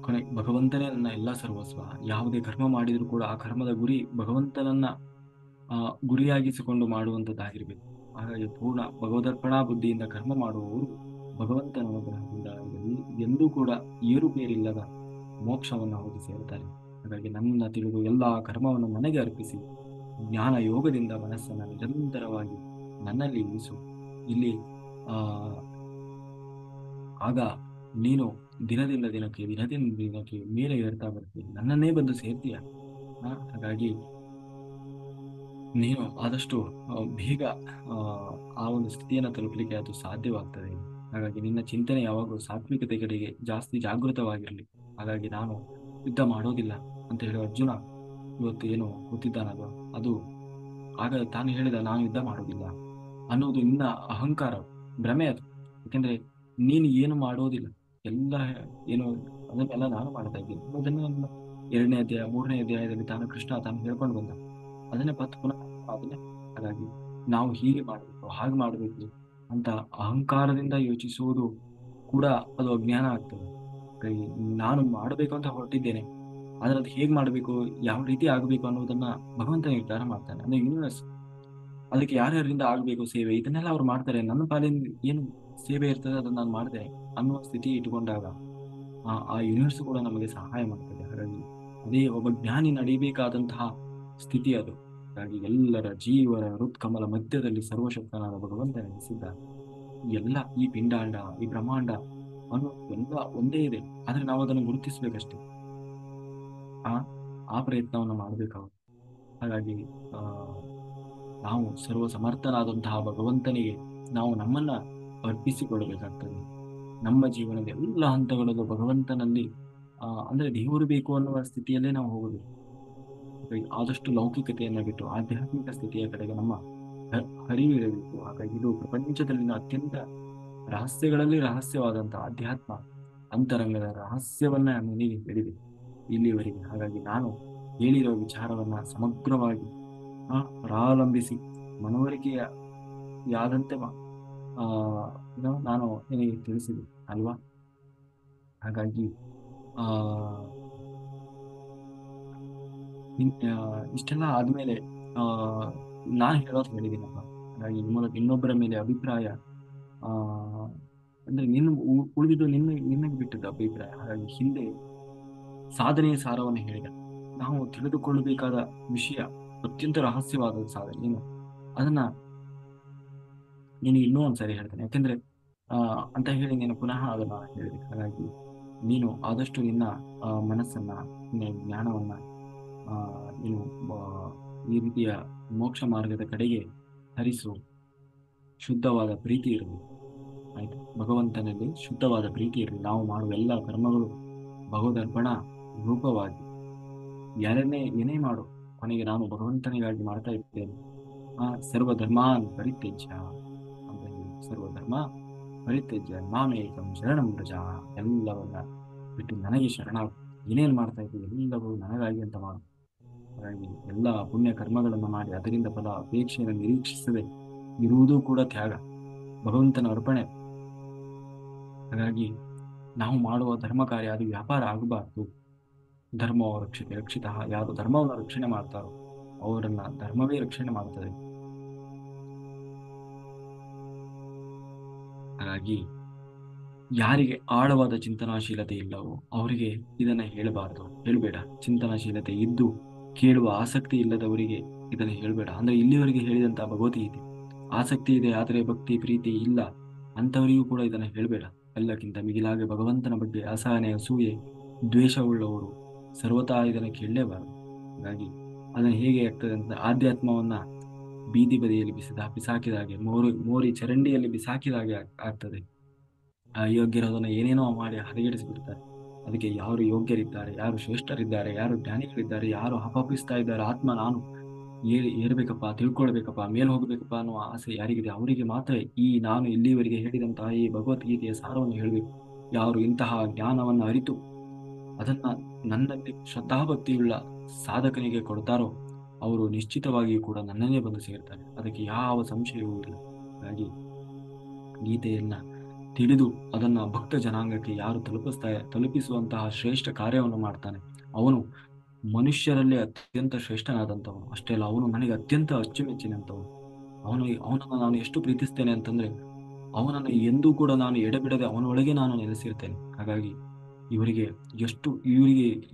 ಕೊನೆ ಭಗವಂತನೇ ನನ್ನ ಎಲ್ಲ ಸರ್ವಸ್ವ. ಯಾವುದೇ ಕರ್ಮ ಮಾಡಿದ್ರು ಕೂಡ ಆ ಕರ್ಮದ ಗುರಿ ಭಗವಂತನನ್ನ ಗುರಿಯಾಗಿಸಿಕೊಂಡು ಮಾಡುವಂಥದ್ದಾಗಿರ್ಬೇಕು. ಹಾಗಾಗಿ ಪೂರ್ಣ ಭಗವದರ್ಪಣಾ ಬುದ್ಧಿಯಿಂದ ಕರ್ಮ ಮಾಡುವವರು ಭಗವಂತನ ಅನುಗ್ರಹದಿಂದ ಎಂದೂ ಕೂಡ ಏರುಪೇರಿಲ್ಲದ ಮೋಕ್ಷವನ್ನು ಹೋಗಿ ಸೇರ್ತಾರೆ. ಹಾಗಾಗಿ ನನ್ನ ತಿಳಿದು ಎಲ್ಲ ಕರ್ಮವನ್ನು ನನಗೆ ಅರ್ಪಿಸಿ ಜ್ಞಾನ ಯೋಗದಿಂದ ಮನಸ್ಸನ್ನು ನಿರಂತರವಾಗಿ ನನ್ನಲ್ಲಿ ಇರಿಸು. ಇಲ್ಲಿ ಆ ಆಗ ನೀನು ದಿನದಿಂದ ದಿನಕ್ಕೆ ಮೇಲೆ ಏರ್ತಾ ಬರ್ತೀನಿ, ನನ್ನನ್ನೇ ಬಂದು ಸೇರ್ತೀಯ. ಹಾಗಾಗಿ ನೀನು ಆದಷ್ಟು ಬೇಗ ಆ, ಆ ಒಂದು ಸ್ಥಿತಿಯನ್ನು ತಲುಪಲಿಕ್ಕೆ ಅದು ಸಾಧ್ಯವಾಗ್ತದೆ. ಹಾಗಾಗಿ ನಿನ್ನ ಚಿಂತನೆ ಯಾವಾಗಲೂ ಸಾತ್ವಿಕತೆ ಕಡೆಗೆ ಜಾಸ್ತಿ ಜಾಗೃತವಾಗಿರಲಿ. ಹಾಗಾಗಿ ನಾನು ಯುದ್ಧ ಮಾಡೋದಿಲ್ಲ ಅಂತ ಹೇಳಿ ಅರ್ಜುನ ಇವತ್ತು ಏನು ಗೊತ್ತಿದ್ದಾನಲ್ವ, ಅದು ಆಗ ತಾನು ಹೇಳಿದ ನಾನು ಯುದ್ಧ ಮಾಡೋದಿಲ್ಲ ಅನ್ನೋದು ನಿನ್ನ ಅಹಂಕಾರ, ಭ್ರಮೆ ಅದು. ಯಾಕೆಂದ್ರೆ ನೀನು ಏನು ಮಾಡೋದಿಲ್ಲ, ಎಲ್ಲ ಏನು ಅದನ್ನೆಲ್ಲ ನಾನು ಮಾಡ್ತಾ ಇದ್ದೀನಿ ಅದನ್ನೆಲ್ಲ 2ನೇ ಅಧ್ಯಾಯ 3ನೇ ಅಧ್ಯಾಯದಲ್ಲಿ ಕೃಷ್ಣ ತಾನು ಹೇಳ್ಕೊಂಡು ಬಂದ, ಅದನ್ನೇ ಪತ್ತು ಪುನಃ ಅದನ್ನೇ. ಹಾಗಾಗಿ ನಾವು ಹೀಗೆ ಮಾಡಬೇಕು ಹಾಗೆ ಮಾಡಬೇಕು ಅಂತ ಅಹಂಕಾರದಿಂದ ಯೋಚಿಸುವುದು ಕೂಡ ಅದು ಅಜ್ಞಾನ ಆಗ್ತದೆ. ಹಾಗಾಗಿ ನಾನು ಮಾಡಬೇಕು ಅಂತ ಹೊರಟಿದ್ದೇನೆ, ಆದ್ರೆ ಅದು ಹೇಗೆ ಮಾಡಬೇಕು, ಯಾವ ರೀತಿ ಆಗಬೇಕು ಅನ್ನೋದನ್ನ ಭಗವಂತ ನಿರ್ಧಾರ ಮಾಡ್ತಾನೆ. ಅಂದ್ರೆ ಯೂನಿವರ್ಸ್ ಅದಕ್ಕೆ ಯಾರ್ಯಾರಿಂದ ಆಗಬೇಕು ಸೇವೆ ಇದನ್ನೆಲ್ಲ ಅವ್ರು ಮಾಡ್ತಾರೆ, ನನ್ನ ಪಾಲಿನ ಏನು ಸೇವೆ ಇರ್ತದೆ ಅದನ್ನ ನಾನು ಮಾಡ್ತೇನೆ ಅನ್ನುವ ಸ್ಥಿತಿ ಇಟ್ಟುಕೊಂಡಾಗ ಆ ಯೂನಿವರ್ಸ್ ಕೂಡ ನಮಗೆ ಸಹಾಯ ಮಾಡ್ತದೆ. ಹಾಗಾಗಿ ಅದೇ ಒಬ್ಬ ಜ್ಞಾನಿ ನಡಿಬೇಕಾದಂತಹ ಸ್ಥಿತಿ ಅದು. ಹಾಗಾಗಿ ಎಲ್ಲರ ಜೀವರ ಹೃತ್ಕಮಲ ಮಧ್ಯದಲ್ಲಿ ಸರ್ವಶಕ್ತನಾದ ಭಗವಂತ ನೆಲೆಸಿದ್ದಾನೆ. ಎಲ್ಲ ಈ ಪಿಂಡಾಂಡ ಈ ಬ್ರಹ್ಮಾಂಡ ಅನ್ನೋ ಎಲ್ಲ ಒಂದೇ ಇದೆ, ಆದ್ರೆ ನಾವು ಅದನ್ನು ಗುರುತಿಸ್ಬೇಕಷ್ಟೇ. ಆ ಆ ಪ್ರಯತ್ನವನ್ನು ಮಾಡಬೇಕಾಗುತ್ತೆ. ಹಾಗಾಗಿ ಆ ನಾವು ಸರ್ವ ಸಮರ್ಥನಾದಂತಹ ಭಗವಂತನಿಗೆ ನಾವು ನಮ್ಮನ್ನ ಅರ್ಪಿಸಿಕೊಳ್ಳಬೇಕಾಗ್ತದೆ. ನಮ್ಮ ಜೀವನದ ಎಲ್ಲ ಹಂತಗಳಲ್ಲೂ ಭಗವಂತನಲ್ಲಿ ಅಂದ್ರೆ ದೇವರು ಬೇಕು ಅನ್ನುವ ಸ್ಥಿತಿಯಲ್ಲೇ ನಾವು ಹೋಗಬೇಕು. ಆದಷ್ಟು ಲೌಕಿಕತೆಯನ್ನ ಬಿಟ್ಟು ಆಧ್ಯಾತ್ಮಿಕ ಸ್ಥಿತಿಯ ಕಡೆಗೆ ನಮ್ಮ ಹರಿವಿರಬೇಕು. ಹಾಗಾಗಿ ಇದು ಪ್ರಪಂಚದಲ್ಲಿನ ಅತ್ಯಂತ ರಹಸ್ಯಗಳಲ್ಲಿ ರಹಸ್ಯವಾದಂತಹ ಅಧ್ಯಾತ್ಮ ಅಂತರಂಗದ ರಹಸ್ಯವನ್ನ ನನಗೆ ಹೇಳಿದೆ ಇಲ್ಲಿವರೆಗೆ. ಹಾಗಾಗಿ ನಾನು ಹೇಳಿರೋ ವಿಚಾರವನ್ನ ಸಮಗ್ರವಾಗಿ ಪ್ರಾರಂಭಿಸಿ ಮನವರಿಕೆಯ ಯಾದಂತೆ ನಾನು ನಿನಗೆ ತಿಳಿಸಿದೆ ಅಲ್ವಾ. ಹಾಗಾಗಿ ಆ ಇಷ್ಟೆಲ್ಲ ಆದ್ಮೇಲೆ ನಾನು ಹೇಳೋದು ಹೇಳಿದ್ದೀನಪ್ಪ. ಹಾಗಾಗಿ ಇನ್ನೊಬ್ಬರ ಮೇಲೆ ಅಭಿಪ್ರಾಯ ಆ ಅಂದ್ರೆ ಉಳಿದಿದ್ದು ನಿನಗೆ ಬಿಟ್ಟದ್ದು ಅಭಿಪ್ರಾಯ. ಹಾಗಾಗಿ ಹಿಂದೆ ಸಾಧನೆಯ ಸಾರವನ್ನು ಹೇಳಿದ, ನಾವು ತಿಳಿದುಕೊಳ್ಳಬೇಕಾದ ವಿಷಯ ಅತ್ಯಂತ ರಹಸ್ಯವಾದ ಸಾಧನೆ ಏನು ಅದನ್ನ ನೀನು ಇನ್ನೂ ಒಂದ್ಸರಿ ಹೇಳ್ತೇನೆ, ಯಾಕೆಂದ್ರೆ ಅಂತ ಹೇಳಿ ನೀನು ಪುನಃ ಅದನ್ನ ಹೇಳಿದೆ. ಹಾಗಾಗಿ ನೀನು ಆದಷ್ಟು ನಿನ್ನ ಮನಸ್ಸನ್ನ ನಿನ್ನ ಜ್ಞಾನವನ್ನ ನೀನು ಈ ರೀತಿಯ ಮೋಕ್ಷ ಮಾರ್ಗದ ಕಡೆಗೆ ಹರಿಸು. ಶುದ್ಧವಾದ ಪ್ರೀತಿ ಇರಲಿ, ಆಯ್ತು, ಭಗವಂತನಲ್ಲಿ ಶುದ್ಧವಾದ ಪ್ರೀತಿ ಇರಲಿ. ನಾವು ಮಾಡುವ ಎಲ್ಲ ಕರ್ಮಗಳು ಭಗವದರ್ಪಣ ರೂಪವಾಗಿ ಏನೇ ಮಾಡು ಕೊನೆಗೆ ನಾನು ಭಗವಂತನಿಗಾಗಿ ಮಾಡ್ತಾ ಇರ್ತೇನೆ. ಸರ್ವಧರ್ಮಾನ್ ಪರಿತ್ಯಜ್ಯ ಅಂತ ಹೇಳಿ, ಸರ್ವಧರ್ಮ ಪರಿತ್ಯಜ್ಯ ಮಾಮೇಕಂ ಶರಣಂ ವ್ರಜ, ಎಲ್ಲವನ್ನ ಬಿಟ್ಟು ನನಗೆ ಶರಣ. ಏನೇನು ಮಾಡ್ತಾ ಇದ್ದೀವಿ ಎಲ್ಲವೂ ನನಗಾಗಿ ಅಂತ ಮಾಡು. ಹಾಗಾಗಿ ಎಲ್ಲ ಪುಣ್ಯ ಕರ್ಮಗಳನ್ನು ಮಾಡಿ ಅದರಿಂದ ಫಲ ಅಪೇಕ್ಷೆಯನ್ನು ನಿರೀಕ್ಷಿಸದೆ ಇರುವುದೂ ಕೂಡ ತ್ಯಾಗ, ಭಗವಂತನ ಅರ್ಪಣೆ. ಹಾಗಾಗಿ ನಾವು ಮಾಡುವ ಧರ್ಮ ಕಾರ್ಯ ಅದು ವ್ಯಾಪಾರ ಆಗಬಾರ್ದು. ಧರ್ಮೋ ರಕ್ಷಿತ ರಕ್ಷಿತ, ಯಾರು ಧರ್ಮವನ್ನು ರಕ್ಷಣೆ ಮಾಡ್ತಾರೋ ಅವರನ್ನ ಧರ್ಮವೇ ರಕ್ಷಣೆ ಮಾಡ್ತದೆ. ಹಾಗಾಗಿ ಯಾರಿಗೆ ಆಳವಾದ ಚಿಂತನಾಶೀಲತೆ ಇಲ್ಲವೋ ಅವರಿಗೆ ಇದನ್ನ ಹೇಳ್ಬೇಡ. ಚಿಂತನಾಶೀಲತೆ ಇದ್ದು ಕೇಳುವ ಆಸಕ್ತಿ ಇಲ್ಲದವರಿಗೆ ಇದನ್ನ ಹೇಳ್ಬೇಡ. ಅಂದ್ರೆ ಇಲ್ಲಿವರೆಗೆ ಹೇಳಿದಂತ ಭಗವದ್ಗೀತೆ ಆಸಕ್ತಿ ಇದೆ ಆದರೆ ಭಕ್ತಿ ಪ್ರೀತಿ ಇಲ್ಲ ಅಂತವರಿಗೂ ಕೂಡ ಇದನ್ನ ಹೇಳ್ಬೇಡ. ಎಲ್ಲಕ್ಕಿಂತ ಮಿಗಿಲಾಗಿ ಭಗವಂತನ ಬಗ್ಗೆ ಅಸಹನೆ ಅಸೂಯೆ ದ್ವೇಷವುಳ್ಳವರು ಸರ್ವತಾ ಇದನ್ನ ಕೇಳಲೇಬಾರದು. ಹಾಗಾಗಿ ಅದನ್ನ ಹೇಗೆ ಆಗ್ತದೆ ಅಂತ, ಆಧ್ಯಾತ್ಮವನ್ನ ಬೀದಿ ಬದಿಯಲ್ಲಿ ಬಿಸಾಕಿದ ಹಾಗೆ, ಮೋರಿ ಚರಂಡಿಯಲ್ಲಿ ಬಿಸಾಕಿದ ಹಾಗೆ ಆಗ್ತದೆ. ಅಯೋಗ್ಯರದನ್ನ ಏನೇನೋ ಮಾಡಿ ಹದಗೆಡಿಸಿಬಿಡ್ತಾರೆ. ಅದಕ್ಕೆ ಯಾರು ಯೋಗ್ಯರಿದ್ದಾರೆ, ಯಾರು ಶ್ರೇಷ್ಠರಿದ್ದಾರೆ, ಯಾರು ಜ್ಞಾನಿಗಳಿದ್ದಾರೆ, ಯಾರು ಹಪಪಿಸ್ತಾ ಇದ್ದಾರೆ, ಆತ್ಮ ನಾನು ಏರ್ಬೇಕಪ್ಪ, ತಿಳ್ಕೊಳ್ಬೇಕಪ್ಪ, ಮೇಲ್ ಹೋಗ್ಬೇಕಪ್ಪ ಅನ್ನುವ ಆಸೆ ಯಾರಿಗಿದೆ ಅವರಿಗೆ ಮಾತ್ರ ಈ ನಾನು ಇಲ್ಲಿವರೆಗೆ ಹೇಳಿದಂತಹ ಈ ಭಗವದ್ಗೀತೆಯ ಸಾರವನ್ನು ಹೇಳಬೇಕು. ಯಾರು ಇಂತಹ ಜ್ಞಾನವನ್ನು ಅರಿತು ಅದನ್ನ ನನ್ನಲ್ಲಿ ಶ್ರದ್ಧಾಭಕ್ತಿಯುಳ್ಳ ಸಾಧಕನಿಗೆ ಕೊಡ್ತಾರೋ ಅವರು ನಿಶ್ಚಿತವಾಗಿಯೂ ಕೂಡ ನನ್ನನ್ನೇ ಬಂದು ಸೇರ್ತಾರೆ, ಅದಕ್ಕೆ ಯಾವ ಸಂಶಯವೂ ಇಲ್ಲ. ಹಾಗಾಗಿ ಗೀತೆಯನ್ನ ತಿಳಿದು ಅದನ್ನ ಭಕ್ತ ಜನಾಂಗಕ್ಕೆ ಯಾರು ತಲುಪಿಸುವಂತಹ ಶ್ರೇಷ್ಠ ಕಾರ್ಯವನ್ನು ಮಾಡ್ತಾನೆ ಅವನು ಮನುಷ್ಯರಲ್ಲೇ ಅತ್ಯಂತ ಶ್ರೇಷ್ಠನಾದಂಥವನು. ಅಷ್ಟೇ ಅಲ್ಲ, ಅವನು ನನಗೆ ಅತ್ಯಂತ ಅಚ್ಚುಮೆಚ್ಚಿನಂಥವನು. ಅವನನ್ನು ನಾನು ಎಷ್ಟು ಪ್ರೀತಿಸ್ತೇನೆ ಅಂತಂದ್ರೆ ಅವನನ್ನು ಎಂದೂ ಕೂಡ ನಾನು ಎಡೆಬಿಡದೆ ಅವನೊಳಗೆ ನಾನು ನೆಲೆಸಿರ್ತೇನೆ. ಹಾಗಾಗಿ ಇವರಿಗೆ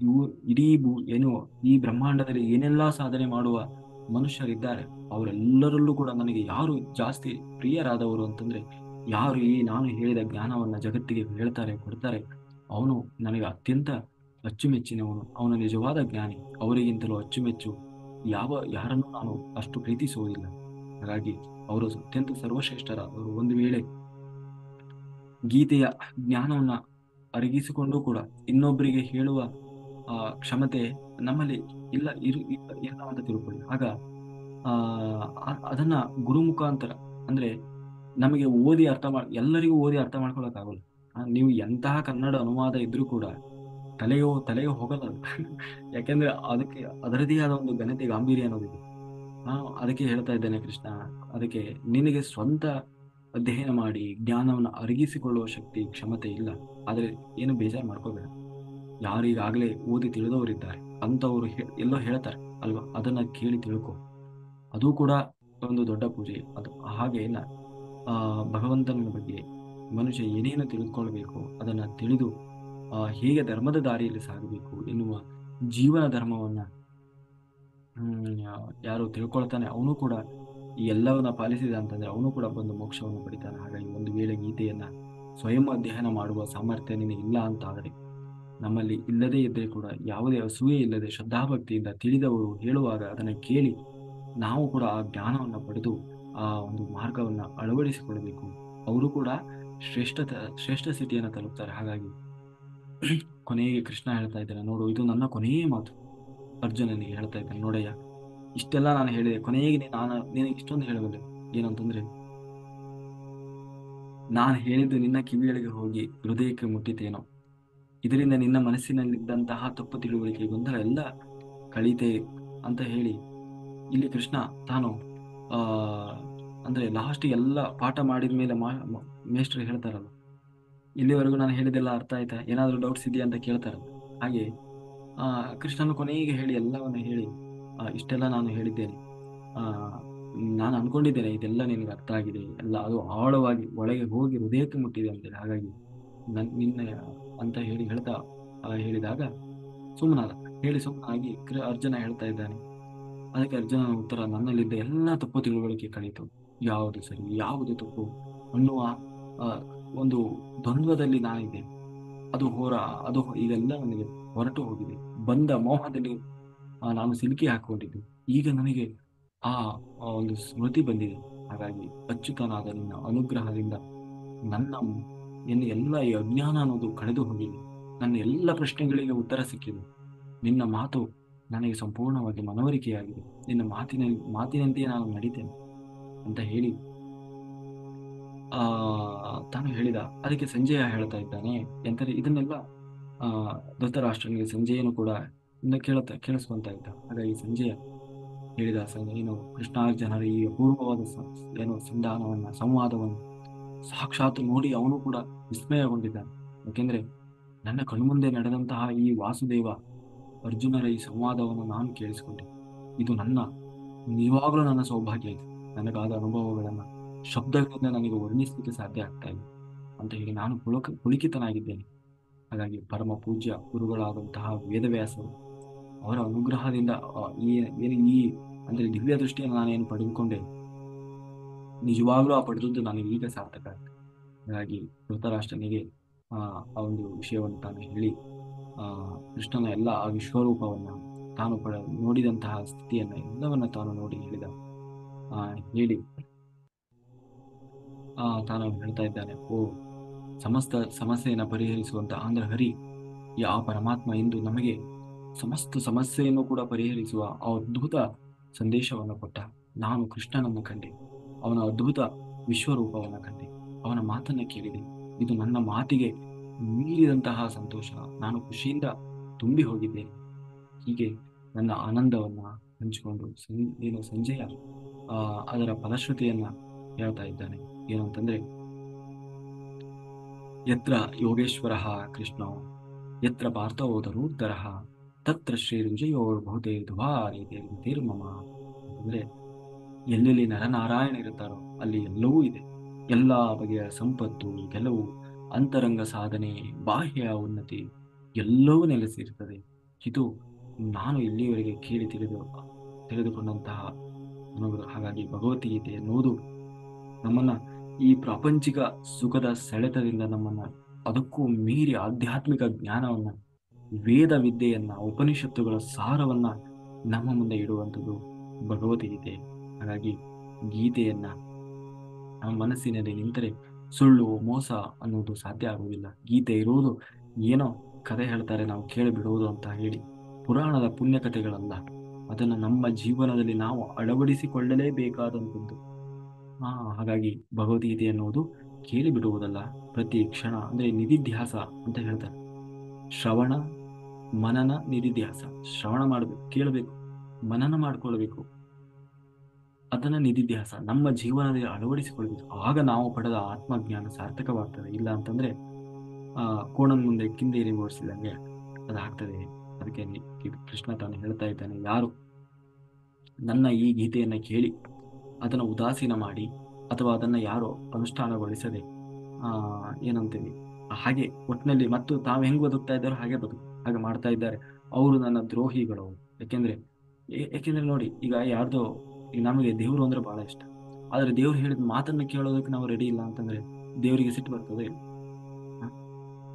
ಇವು ಇಡೀ ಏನು ಈ ಬ್ರಹ್ಮಾಂಡದಲ್ಲಿ ಏನೆಲ್ಲಾ ಸಾಧನೆ ಮಾಡುವ ಮನುಷ್ಯರಿದ್ದಾರೆ, ಅವರೆಲ್ಲರಲ್ಲೂ ಕೂಡ ನನಗೆ ಯಾರು ಜಾಸ್ತಿ ಪ್ರಿಯರಾದವರು ಅಂತಂದ್ರೆ, ಯಾರು ಈ ನಾನು ಹೇಳಿದ ಜ್ಞಾನವನ್ನ ಜಗತ್ತಿಗೆ ಹೇಳ್ತಾರೆ, ಕೊಡ್ತಾರೆ, ಅವನು ನನಗೆ ಅತ್ಯಂತ ಅಚ್ಚುಮೆಚ್ಚಿನವನು, ಅವನು ನಿಜವಾದ ಜ್ಞಾನಿ. ಅವರಿಗಿಂತಲೂ ಅಚ್ಚುಮೆಚ್ಚು ಯಾರನ್ನು ನಾನು ಅಷ್ಟು ಪ್ರೀತಿಸುವುದಿಲ್ಲ. ಹಾಗಾಗಿ ಅವರು ಅತ್ಯಂತ ಸರ್ವಶ್ರೇಷ್ಠರಾದವರು. ಒಂದು ವೇಳೆ ಗೀತೆಯ ಜ್ಞಾನವನ್ನ ಅರಗಿಸಿಕೊಂಡು ಕೂಡ ಇನ್ನೊಬ್ಬರಿಗೆ ಹೇಳುವ ಕ್ಷಮತೆ ನಮ್ಮಲ್ಲಿ ಇಲ್ಲ ಅಂತ ತಿಳ್ಕೊಳ್ಳಿ. ಆಗ ಅದನ್ನ ಗುರು ಮುಖಾಂತರ, ಅಂದ್ರೆ ನಮಗೆ ಓದಿ ಎಲ್ಲರಿಗೂ ಓದಿ ಅರ್ಥ ಮಾಡ್ಕೊಳಕ್ಕಾಗಲ್ಲ. ನೀವು ಎಂತಹ ಕನ್ನಡ ಅನುವಾದ ಇದ್ರೂ ಕೂಡ ತಲೆಗೆ ಹೋಗಲ್ಲ ಅದು. ಯಾಕೆಂದ್ರೆ ಅದಕ್ಕೆ ಅದರದೇ ಆದ ಒಂದು ಘನತೆ, ಗಾಂಭೀರ್ಯ ಅನ್ನೋದಿದೆ. ಅದಕ್ಕೆ ಹೇಳ್ತಾ ಇದ್ದೇನೆ ಕೃಷ್ಣ, ಅದಕ್ಕೆ ನಿನಗೆ ಸ್ವಂತ ಅಧ್ಯಯನ ಮಾಡಿ ಜ್ಞಾನವನ್ನು ಅರಗಿಸಿಕೊಳ್ಳುವ ಶಕ್ತಿ, ಕ್ಷಮತೆ ಇಲ್ಲ. ಆದ್ರೆ ಏನು ಬೇಜಾರು ಮಾಡ್ಕೋಬೇಡ. ಯಾರೀಗಾಗಲೇ ಓದಿ ತಿಳಿದವರಿದ್ದಾರೆ ಅಂತವರು ಎಲ್ಲೋ ಹೇಳ್ತಾರೆ ಅಲ್ವಾ, ಅದನ್ನ ಕೇಳಿ ತಿಳ್ಕೊ. ಅದು ಕೂಡ ಒಂದು ದೊಡ್ಡ ಪೂಜೆ. ಅದು ಹಾಗೆ ಭಗವಂತನ ಬಗ್ಗೆ ಮನುಷ್ಯ ಏನೇನು ತಿಳಿದುಕೊಳ್ಬೇಕು ಅದನ್ನ ತಿಳಿದು ಹೇಗೆ ಧರ್ಮದ ದಾರಿಯಲ್ಲಿ ಸಾಗಬೇಕು ಎನ್ನುವ ಜೀವನ ಧರ್ಮವನ್ನ ಯಾರು ತಿಳ್ಕೊಳ್ತಾನೆ ಅವನು ಕೂಡ ಈ ಎಲ್ಲವನ್ನ ಪಾಲಿಸಿದ ಅಂತಂದ್ರೆ ಅವನು ಕೂಡ ಬಂದು ಮೋಕ್ಷವನ್ನು ಪಡಿತಾನೆ. ಹಾಗಾಗಿ ಒಂದು ವೇಳೆ ಗೀತೆಯನ್ನ ಸ್ವಯಂ ಅಧ್ಯಯನ ಮಾಡುವ ಸಾಮರ್ಥ್ಯ ನಿನಗೆ ಇಲ್ಲ ಅಂತ ಆದರೆ, ನಮ್ಮಲ್ಲಿ ಇಲ್ಲದೇ ಇದ್ದರೆ ಕೂಡ ಯಾವುದೇ ಅಸೂಯೆ ಇಲ್ಲದೆ ಶ್ರದ್ಧಾಭಕ್ತಿಯಿಂದ ತಿಳಿದವರು ಹೇಳುವಾಗ ಅದನ್ನು ಕೇಳಿ ನಾವು ಕೂಡ ಆ ಜ್ಞಾನವನ್ನು ಪಡೆದು ಆ ಒಂದು ಮಾರ್ಗವನ್ನ ಅಳವಡಿಸಿಕೊಳ್ಳಬೇಕು. ಅವರು ಕೂಡ ಶ್ರೇಷ್ಠ ಸ್ಥಿತಿಯನ್ನು ತಲುಪ್ತಾರೆ. ಹಾಗಾಗಿ ಕೊನೆಗೆ ಕೃಷ್ಣ ಹೇಳ್ತಾ ಇದ್ದಾನೆ, ನೋಡು ಇದು ನನ್ನ ಕೊನೆಯ ಮಾತು. ಅರ್ಜುನನಿಗೆ ಹೇಳ್ತಾ ಇದ್ದಾನೆ, ನೋಡಯ್ಯ ಇಷ್ಟೆಲ್ಲ ನಾನು ಹೇಳಿದೆ, ಕೊನೆಗೆ ನಿನಗೆ ಇಷ್ಟೊಂದು ಹೇಳಬಲ್ಲೆ ಏನಂತಂದ್ರೆ, ನಾನು ಹೇಳಿದ್ದು ನಿನ್ನ ಕಿವಿಗಳಿಗೆ ಹೋಗಿ ಹೃದಯಕ್ಕೆ ಮುಟ್ಟಿತೇನೋ, ಇದರಿಂದ ನಿನ್ನ ಮನಸ್ಸಿನಲ್ಲಿದ್ದಂತಹ ತಪ್ಪು ತಿಳುವಳಿಕೆ, ಗೊಂದಲ ಎಲ್ಲ ಕಳೀತೆ ಅಂತ ಹೇಳಿ ಇಲ್ಲಿ ಕೃಷ್ಣ ತಾನು ಅಂದ್ರೆ ಲಾಸ್ಟ್ ಎಲ್ಲ ಪಾಠ ಮಾಡಿದ ಮೇಲೆ ಮೇಷ್ಟ್ರು ಹೇಳ್ತಾರಲ್ಲ, ಇಲ್ಲಿವರೆಗೂ ನಾನು ಹೇಳಿದೆಲ್ಲ ಅರ್ಥ ಆಯ್ತಾ, ಏನಾದರೂ ಡೌಟ್ಸ್ ಇದೆಯಾ ಅಂತ ಕೇಳ್ತಾರಲ್ಲ, ಹಾಗೆ ಕೃಷ್ಣನು ಕೊನೆಗೆ ಹೇಳಿ ಎಲ್ಲವನ್ನ ಹೇಳಿ ಇಷ್ಟೆಲ್ಲ ನಾನು ಹೇಳಿದ್ದೇನೆ, ನಾನು ಅನ್ಕೊಂಡಿದ್ದೇನೆ ಇದೆಲ್ಲ ನಿನಗೆ ಅರ್ಥ ಆಗಿದೆ, ಎಲ್ಲ ಅದು ಆಳವಾಗಿ ಒಳಗೆ ಹೋಗಿ ಹೃದಯಕ್ಕೆ ಮುಟ್ಟಿದೆ ಅಂತೇಳಿ. ಹಾಗಾಗಿ ನಿನ್ನ ಅಂತ ಹೇಳಿದಾಗ ಸುಮ್ಮನಾದ. ಸುಮ್ಮನಾಗಿ ಅರ್ಜುನ ಹೇಳ್ತಾ ಇದ್ದಾನೆ. ಅದಕ್ಕೆ ಅರ್ಜುನನ ಉತ್ತರ, ನನ್ನಲ್ಲಿದ್ದ ಎಲ್ಲ ತಪ್ಪು ತಿಳುವಳಿಕೆ ಕಳೀತು, ಯಾವುದು ಸರಿ ಯಾವುದು ತಪ್ಪು ಅನ್ನುವ ಒಂದು ದ್ವಂದ್ವದಲ್ಲಿ ನಾನಿದೆ. ಅದು ಈಗೆಲ್ಲ ನನಗೆ ಹೊರಟು ಹೋಗಿದೆ. ಬಂದ ಮೋಹದಲ್ಲಿ ನಾನು ಸಿಲುಕಿ ಹಾಕೊಂಡಿದ್ದೆ. ಈಗ ನನಗೆ ಆ ಒಂದು ಸ್ಮೃತಿ ಬಂದಿದೆ. ಹಾಗಾಗಿ ಅಚ್ಯುತನಾದ ನಿನ್ನ ಅನುಗ್ರಹದಿಂದ ಎನ್ನ ಎಲ್ಲ ಈ ಅಜ್ಞಾನ ಅನ್ನೋದು ಕಳೆದು ಹೋಗಿದೆ. ನನ್ನ ಎಲ್ಲ ಪ್ರಶ್ನೆಗಳಿಗೆ ಉತ್ತರ ಸಿಕ್ಕಿದೆ. ನಿನ್ನ ಮಾತು ನನಗೆ ಸಂಪೂರ್ಣವಾಗಿ ಮನವರಿಕೆಯಾಗಿದೆ. ನಿನ್ನ ಮಾತಿನಂತೆಯೇ ನಾನು ನಡೀತೇನೆ ಅಂತ ಹೇಳಿ ತಾನು ಹೇಳಿದ. ಅದಕ್ಕೆ ಸಂಜಯ ಹೇಳ್ತಾ ಇದ್ದಾನೆ, ಎಂದರೆ ಇದನ್ನೆಲ್ಲ ಧೃತರಾಷ್ಟ್ರನಿಗೆ ಸಂಜಯನು ಕೂಡ ಕೇಳಿಸ್ಕೊಂತ ಇದ್ದ. ಹಾಗಾಗಿ ಸಂಜಯ ಹೇಳಿದ, ಏನು ಕೃಷ್ಣಾರ್ಜುನರ ಈ ಅಪೂರ್ವವಾದ ಸಂವಾದವನ್ನು ಸಾಕ್ಷಾತ್ ನೋಡಿ ಅವನು ಕೂಡ ವಿಸ್ಮಯಗೊಂಡಿದ್ದಾನೆ. ಯಾಕೆಂದ್ರೆ ನನ್ನ ಕಣ್ಮುಂದೆ ನಡೆದಂತಹ ಈ ವಾಸುದೇವ ಅರ್ಜುನರ ಈ ಸಂವಾದವನ್ನು ನಾನು ಕೇಳಿಸಿಕೊಂಡೆ. ಇದು ನಿಜವಾಗಲೂ ನನ್ನ ಸೌಭಾಗ್ಯ. ಇದು ನನಗಾದ ಅನುಭವಗಳನ್ನ ಶಬ್ದಗಳಿಂದ ನನಗೆ ವರ್ಣಿಸಲಿಕ್ಕೆ ಸಾಧ್ಯ ಆಗ್ತಾ ಇದೆ ಅಂತ ಹೇಳಿ ನಾನು ಪುಳಕಿತನಾಗಿದ್ದೇನೆ. ಹಾಗಾಗಿ ಪರಮ ಪೂಜ್ಯ ಗುರುಗಳಾದಂತಹ ವೇದವ್ಯಾಸರು ಅವರ ಅನುಗ್ರಹದಿಂದ ಅಂದ್ರೆ ದಿವ್ಯ ದೃಷ್ಟಿಯನ್ನು ನಾನೇನು ಪಡೆದುಕೊಂಡೆ, ನಿಜವಾಗ್ಲೂ ಪಡೆದದ್ದು ನನಗೆ ಈಗ ಸಾರ್ಥಕ ಆಗ್ತದೆ. ಹಾಗಾಗಿ ಧೃತರಾಷ್ಟ್ರನಿಗೆ ಆ ಒಂದು ವಿಷಯವನ್ನು ತಾನು ಹೇಳಿ ಕೃಷ್ಣನ ಎಲ್ಲ ಆ ವಿಶ್ವರೂಪವನ್ನ ತಾನು ನೋಡಿದಂತಹ ಸ್ಥಿತಿಯನ್ನ ಎಲ್ಲವನ್ನ ತಾನು ನೋಡಿ ಹೇಳಿ ತಾನು ಹೇಳ್ತಾ ಇದ್ದಾನೆ, ಸಮಸ್ತ ಸಮಸ್ಯೆಯನ್ನು ಪರಿಹರಿಸುವಂತ ಆಂಧ್ರ ಹರಿ ಆ ಪರಮಾತ್ಮ ಎಂದು ನಮಗೆ ಸಮಸ್ತ ಸಮಸ್ಯೆಯನ್ನು ಕೂಡ ಪರಿಹರಿಸುವ ಆ ಅದ್ಭುತ ಸಂದೇಶವನ್ನು ಕೊಟ್ಟ. ನಾನು ಕೃಷ್ಣನನ್ನು ಕಂಡೆ, ಅವನ ಅದ್ಭುತ ವಿಶ್ವರೂಪವನ್ನು ಕಂಡೆ, ಅವನ ಮಾತನ್ನ ಕೇಳಿದೆ. ಇದು ನನ್ನ ಮಾತಿಗೆ ಮೀರಿದಂತಹ ಸಂತೋಷ. ನಾನು ಖುಷಿಯಿಂದ ತುಂಬಿ ಹೋಗಿದ್ದೇನೆ. ಹೀಗೆ ನನ್ನ ಆನಂದವನ್ನ ಹಂಚಿಕೊಂಡು ಸಂಜಯ ಅದರ ಫಲಶ್ರುತಿಯನ್ನ ಹೇಳ್ತಾ ಇದ್ದಾನೆ. ಏನು ಅಂತಂದ್ರೆ, ಯತ್ರ ಯೋಗೇಶ್ವರ ಕೃಷ್ಣ ಯತ್ರ ಪಾರ್ಥವೋ ಧನುರ್ಧರಃ ತತ್ರ ಶ್ರೀ ವಿಜಯೋರ್ಬಹುತೆ ಧ್ವಾರಿರ್ಮಮ. ಅಂದ್ರೆ ಎಲ್ಲೆಲ್ಲಿ ನರನಾರಾಯಣ ಇರುತ್ತಾರೋ ಅಲ್ಲಿ ಎಲ್ಲವೂ ಇದೆ. ಎಲ್ಲಾ ಬಗೆಯ ಸಂಪತ್ತು, ಗೆಲುವು, ಅಂತರಂಗ ಸಾಧನೆ, ಬಾಹ್ಯ ಉನ್ನತಿ ಎಲ್ಲವೂ ನೆಲೆಸಿರ್ತದೆ. ಇದು ನಾನು ಇಲ್ಲಿಯವರೆಗೆ ಕೇಳಿ ತಿಳಿದುಕೊಂಡಂತಹ ಅನುಭವ. ಹಾಗಾಗಿ ಭಗವದ್ಗೀತೆ ಎನ್ನುವುದು ನಮ್ಮನ್ನ ಈ ಪ್ರಾಪಂಚಿಕ ಸುಖದ ಸೆಳೆತದಿಂದ ನಮ್ಮನ್ನ ಅದಕ್ಕೂ ಮೀರಿ ಆಧ್ಯಾತ್ಮಿಕ ಜ್ಞಾನವನ್ನ, ವೇದ ವಿದ್ಯೆಯನ್ನ, ಉಪನಿಷತ್ತುಗಳ ಸಾರವನ್ನ ನಮ್ಮ ಮುಂದೆ ಇಡುವಂಥದ್ದು ಭಗವದ್ಗೀತೆ. ಹಾಗಾಗಿ ಗೀತೆಯನ್ನ ನಮ್ಮ ಮನಸ್ಸಿನಲ್ಲಿ ನಿಂತರೆ ಸುಳ್ಳು ಮೋಸ ಅನ್ನೋದು ಸಾಧ್ಯ ಆಗುವುದಿಲ್ಲ. ಗೀತೆ ಇರುವುದು ಏನೋ ಕಥೆ ಹೇಳ್ತಾರೆ ನಾವು ಕೇಳಿ ಬಿಡುವುದು ಅಂತ ಹೇಳಿ ಪುರಾಣದ ಪುಣ್ಯಕಥೆಗಳಲ್ಲ, ಅದನ್ನು ನಮ್ಮ ಜೀವನದಲ್ಲಿ ನಾವು ಅಳವಡಿಸಿಕೊಳ್ಳಲೇಬೇಕಾದಂಥದ್ದು. ಹಾಗಾಗಿ ಭಗವದ್ಗೀತೆ ಎನ್ನುವುದು ಕೇಳಿ ಬಿಡುವುದಲ್ಲ, ಪ್ರತಿ ಕ್ಷಣ ಅಂದ್ರೆ ನಿಧಿಧ್ಯಾಸ ಅಂತ ಹೇಳ್ತಾರೆ. ಶ್ರವಣ ಮನನ ನಿಧಿಧ್ಯಾಸ. ಶ್ರವಣ ಮಾಡಬೇಕು, ಕೇಳಬೇಕು, ಮನನ ಮಾಡ್ಕೊಳ್ಬೇಕು, ಅದನ್ನ ನಿಧಿಧ್ಯಾಸ ನಮ್ಮ ಜೀವನದಲ್ಲಿ ಅಳವಡಿಸಿಕೊಳ್ಬೇಕು. ಆಗ ನಾವು ಪಡೆದ ಆತ್ಮಜ್ಞಾನ ಸಾರ್ಥಕವಾಗ್ತದೆ. ಇಲ್ಲ ಅಂತಂದ್ರೆ ಕೋಣನ್ ಮುಂದೆ ಕಿಂದೇರಿ ಓಡಿಸಿದಂಗೆ ಅದಾಗ್ತದೆ. ಅದಕ್ಕೆ ಕೃಷ್ಣ ತಾನು ಹೇಳ್ತಾ ಇದ್ದಾನೆ, ಯಾರು ನನ್ನ ಈ ಗೀತೆಯನ್ನ ಕೇಳಿ ಅದನ್ನು ಉದಾಸೀನ ಮಾಡಿ ಅಥವಾ ಅದನ್ನ ಯಾರೋ ಅನುಷ್ಠಾನಗೊಳಿಸದೆ ಏನಂತೀವಿ ಹಾಗೆ ಒಟ್ಟಿನಲ್ಲಿ ಮತ್ತು ತಾವು ಹೆಂಗ್ ಬದುಕ್ತಾ ಇದ್ದಾರೋ ಹಾಗೆ ಮಾಡ್ತಾ ಇದ್ದಾರೆ, ಅವರು ನನ್ನ ದ್ರೋಹಿಗಳು. ಯಾಕೆಂದ್ರೆ ನೋಡಿ, ಈಗ ಯಾರ್ದೋ ಈಗ ನಮಗೆ ದೇವರು ಅಂದ್ರೆ ಬಹಳ ಇಷ್ಟ, ಆದ್ರೆ ದೇವ್ರು ಹೇಳಿದ ಮಾತನ್ನ ಕೇಳೋದಕ್ಕೆ ನಾವು ರೆಡಿ ಇಲ್ಲ ಅಂತಂದ್ರೆ ದೇವರಿಗೆ ಸಿಟ್ಟು ಬರ್ತದೆ.